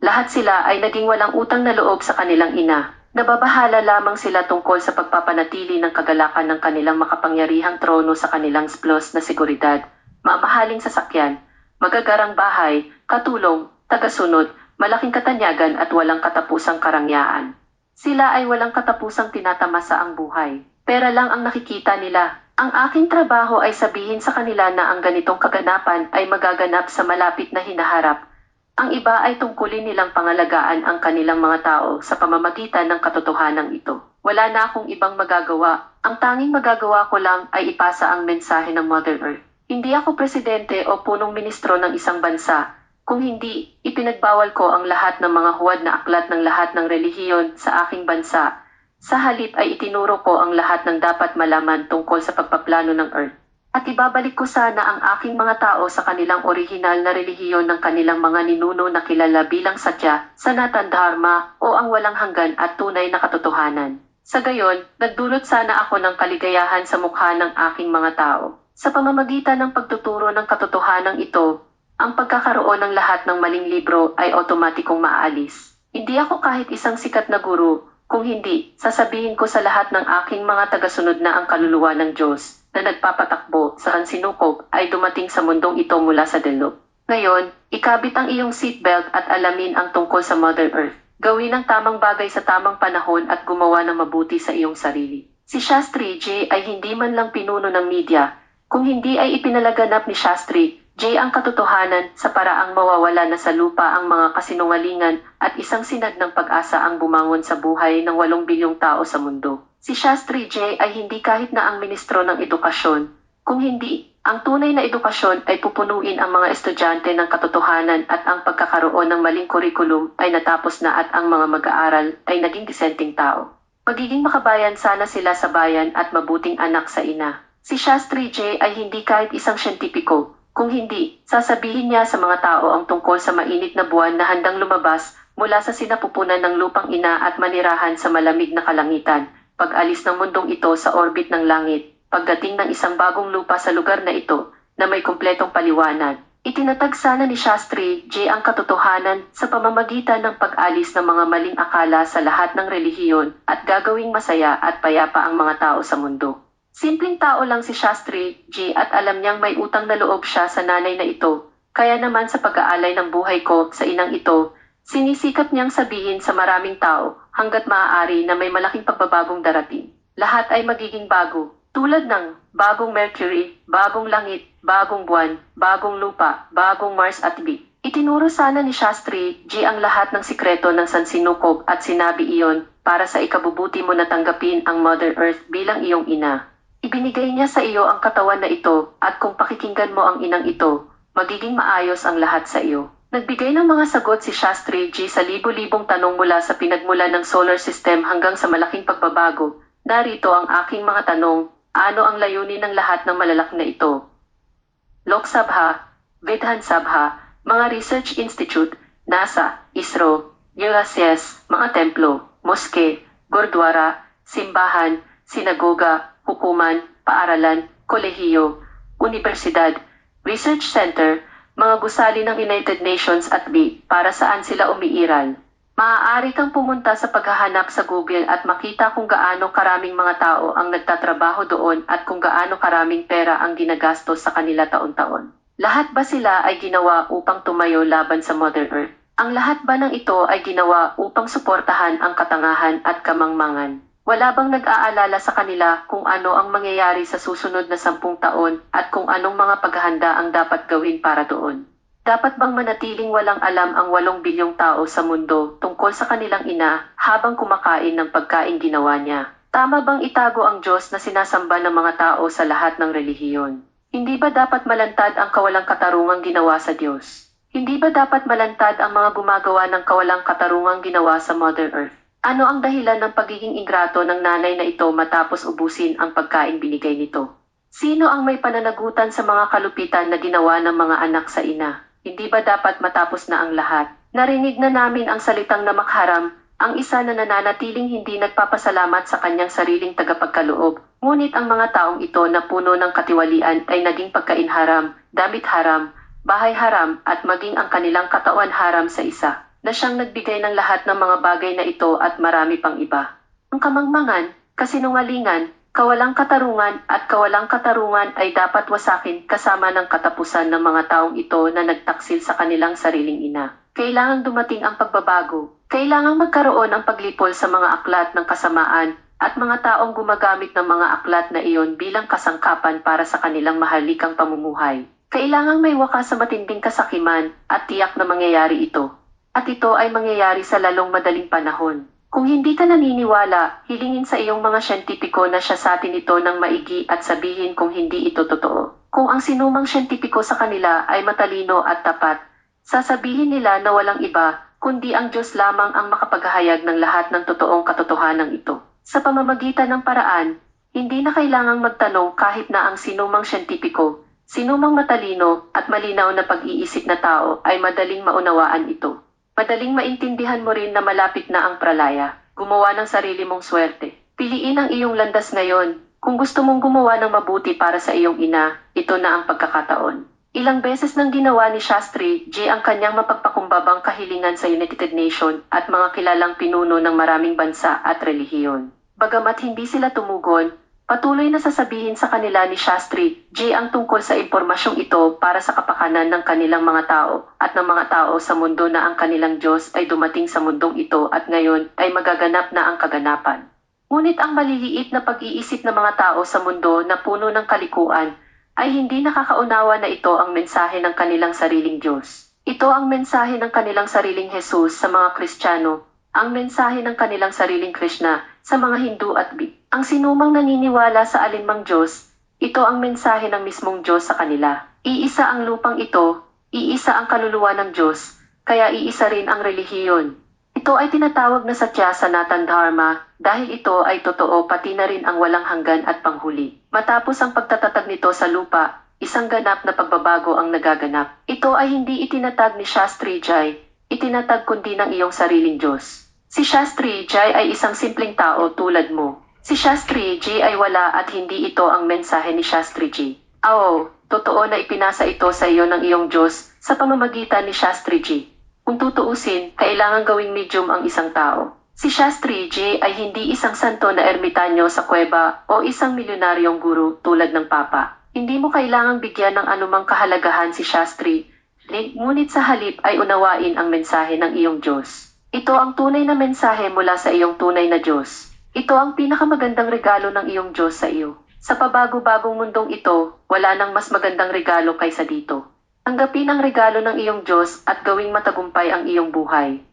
Lahat sila ay naging walang utang na loob sa kanilang ina. Nababahala lamang sila tungkol sa pagpapanatili ng kagalakan ng kanilang makapangyarihang trono sa kanilang splos na seguridad, mamahaling sasakyan, magagarang bahay, katulong, tagasunod, malaking katanyagan at walang katapusang karangyaan. Sila ay walang katapusang tinatamasa ang buhay. Pera lang ang nakikita nila. Ang aking trabaho ay sabihin sa kanila na ang ganitong kaganapan ay magaganap sa malapit na hinaharap. Ang iba ay tungkulin nilang pangalagaan ang kanilang mga tao sa pamamagitan ng katotohanan ito. Wala na akong ibang magagawa. Ang tanging magagawa ko lang ay ipasa ang mensahe ng Mother Earth. Hindi ako presidente o punong ministro ng isang bansa. Kung hindi, ipinagbawal ko ang lahat ng mga huwad na aklat ng lahat ng relihiyon sa aking bansa. Sa halip ay itinuro ko ang lahat ng dapat malaman tungkol sa pagpaplano ng Earth. At ibabalik ko sana ang aking mga tao sa kanilang orihinal na relihiyon ng kanilang mga ninuno na kilala bilang Satya, Sanatan Dharma o ang walang hanggan at tunay na katotohanan. Sa gayon, nagdulot sana ako ng kaligayahan sa mukha ng aking mga tao. Sa pamamagitan ng pagtuturo ng katotohanan ito, ang pagkakaroon ng lahat ng maling libro ay otomatikong maaalis. Hindi ako kahit isang sikat na guru, kung hindi, sasabihin ko sa lahat ng aking mga tagasunod na ang kaluluwa ng Diyos na nagpapatakbo sa kansinukob ay dumating sa mundong ito mula sa delok. Ngayon, ikabit ang iyong seatbelt at alamin ang tungkol sa Mother Earth. Gawin ang tamang bagay sa tamang panahon at gumawa ng mabuti sa iyong sarili. Si Shastri J ay hindi man lang pinuno ng media, kung hindi ay ipinalaganap ni Shastri J ang katotohanan sa paraang mawawala na sa lupa ang mga kasinungalingan at isang sinag ng pag-asa ang bumangon sa buhay ng 8 bilyong tao sa mundo. Si Shastri J ay hindi kahit na ang ministro ng edukasyon. Kung hindi, ang tunay na edukasyon ay pupunuin ang mga estudyante ng katotohanan at ang pagkakaroon ng maling kurikulum ay natapos na at ang mga mag-aaral ay naging disenteng tao. Magiging makabayan sana sila sa bayan at mabuting anak sa ina. Si Shastri J ay hindi kahit isang siyentipiko. Kung hindi, sasabihin niya sa mga tao ang tungkol sa mainit na buwan na handang lumabas mula sa sinapupunan ng lupang ina at manirahan sa malamig na kalangitan, pag-alis ng mundong ito sa orbit ng langit, pagdating ng isang bagong lupa sa lugar na ito na may kumpletong paliwanag. Itinatag sana ni Shastri J ang katotohanan sa pamamagitan ng pag-alis ng mga maling akala sa lahat ng relihiyon at gagawing masaya at payapa ang mga tao sa mundo. Simpleng tao lang si Shastri J at alam niyang may utang na loob siya sa nanay na ito, kaya naman sa pag-aalay ng buhay ko sa inang ito, sinisikap niyang sabihin sa maraming tao hanggat maaari na may malaking pagbabagong darating. Lahat ay magiging bago, tulad ng bagong Mercury, bagong langit, bagong buwan, bagong lupa, bagong Mars at Venus. Itinuro sana ni Shastri J ang lahat ng sikreto ng sansinukob at sinabi iyon para sa ikabubuti mo na tanggapin ang Mother Earth bilang iyong ina. Ibinigay niya sa iyo ang katawan na ito at kung pakikinggan mo ang inang ito, magiging maayos ang lahat sa iyo. Nagbigay ng mga sagot si Shastri J sa libo-libong tanong mula sa pinagmula ng solar system hanggang sa malaking pagbabago. Narito ang aking mga tanong, ano ang layunin ng lahat ng malalaki na ito? Lok Sabha, Vidhan Sabha, mga research institute, NASA, ISRO, USS, mga templo, moske, gurdwara, simbahan, sinagoga, hukuman, paaralan, kolehiyo, universidad, research center, mga gusali ng United Nations at para saan sila umiiral. Maaari kang pumunta sa paghahanap sa Google at makita kung gaano karaming mga tao ang nagtatrabaho doon at kung gaano karaming pera ang ginagastos sa kanila taon-taon. Lahat ba sila ay ginawa upang tumayo laban sa Mother Earth? Ang lahat ba ng ito ay ginawa upang suportahan ang katangahan at kamangmangan? Wala bang nag-aalala sa kanila kung ano ang mangyayari sa susunod na 10 taon at kung anong mga paghahanda ang dapat gawin para doon? Dapat bang manatiling walang alam ang 8 bilyong tao sa mundo tungkol sa kanilang ina habang kumakain ng pagkain ginawa niya? Tama bang itago ang Diyos na sinasamba ng mga tao sa lahat ng relihiyon? Hindi ba dapat malantad ang kawalang katarungang ginawa sa Diyos? Hindi ba dapat malantad ang mga gumagawa ng kawalang katarungang ginawa sa Mother Earth? Ano ang dahilan ng pagiging ingrato ng nanay na ito matapos ubusin ang pagkain binigay nito? Sino ang may pananagutan sa mga kalupitan na ginawa ng mga anak sa ina? Hindi ba dapat matapos na ang lahat? Narinig na namin ang salitang na makharam, ang isa na nananatiling hindi nagpapasalamat sa kanyang sariling tagapagkaloob. Ngunit ang mga taong ito na puno ng katiwalian ay naging pagkain haram, damit haram, bahay haram at maging ang kanilang katawan haram sa isa, na siyang nagbigay ng lahat ng mga bagay na ito at marami pang iba. Ang kamangmangan, kasinungalingan, kawalang katarungan ay dapat wasakin kasama ng katapusan ng mga taong ito na nagtaksil sa kanilang sariling ina. Kailangang dumating ang pagbabago. Kailangang magkaroon ang paglipol sa mga aklat ng kasamaan at mga taong gumagamit ng mga aklat na iyon bilang kasangkapan para sa kanilang mahalikang pamumuhay. Kailangang may wakas sa matinding kasakiman at tiyak na mangyayari ito. At ito ay mangyayari sa lalong madaling panahon. Kung hindi ka naniniwala, hilingin sa iyong mga siyentipiko na siya sa atin ito ng maigi at sabihin kung hindi ito totoo. Kung ang sinumang siyentipiko sa kanila ay matalino at tapat, sasabihin nila na walang iba, kundi ang Diyos lamang ang makapaghahayag ng lahat ng totoong katotohanan ito. Sa pamamagitan ng paraan, hindi na kailangang magtanong kahit na ang sinumang siyentipiko, sinumang matalino at malinaw na pag-iisip na tao ay madaling maunawaan ito. Madaling maintindihan mo rin na malapit na ang pralaya. Gumawa ng sarili mong swerte. Piliin ang iyong landas ngayon. Kung gusto mong gumawa ng mabuti para sa iyong ina, ito na ang pagkakataon. Ilang beses nang ginawa ni Shastri J ang kanyang mapagpakumbabang kahilingan sa United Nations at mga kilalang pinuno ng maraming bansa at relihiyon. Bagamat hindi sila tumugon, patuloy na sasabihin sa kanila ni Shastri J ang tungkol sa impormasyong ito para sa kapakanan ng kanilang mga tao at ng mga tao sa mundo na ang kanilang Diyos ay dumating sa mundong ito at ngayon ay magaganap na ang kaganapan. Ngunit ang maliliit na pag-iisip ng mga tao sa mundo na puno ng kalikuan ay hindi nakakaunawa na ito ang mensahe ng kanilang sariling Diyos. Ito ang mensahe ng kanilang sariling Jesus sa mga Kristiyano, ang mensahe ng kanilang sariling Krishna sa mga Hindu at Ang sinumang naniniwala sa alinmang Diyos, ito ang mensahe ng mismong Diyos sa kanila. Iisa ang lupang ito, iisa ang kaluluwa ng Diyos, kaya iisa rin ang relihiyon. Ito ay tinatawag na Satya Sanatan Dharma dahil ito ay totoo pati na rin ang walang hanggan at panghuli. Matapos ang pagtatatag nito sa lupa, isang ganap na pagbabago ang nagaganap. Ito ay hindi itinatag ni Shastri Jai, itinatag kundi ng iyong sariling Diyos. Si Shastri Jai ay isang simpleng tao tulad mo. Si Shastri J ay wala at hindi ito ang mensahe ni Shastri J. Totoo na ipinasa ito sa iyo ng iyong Diyos sa pamamagitan ni Shastri J. Kung tutuusin, kailangan gawing medium ang isang tao. Si Shastri J ay hindi isang santo na ermitanyo sa kuweba o isang milyonaryong guru tulad ng Papa. Hindi mo kailangang bigyan ng anumang kahalagahan si Shastri, ngunit sa halip ay unawain ang mensahe ng iyong Diyos. Ito ang tunay na mensahe mula sa iyong tunay na Diyos. Ito ang pinakamagandang regalo ng iyong Diyos sa iyo. Sa pabago-bagong mundong ito, wala nang mas magandang regalo kaysa dito. Tanggapin ang regalo ng iyong Diyos at gawing matagumpay ang iyong buhay.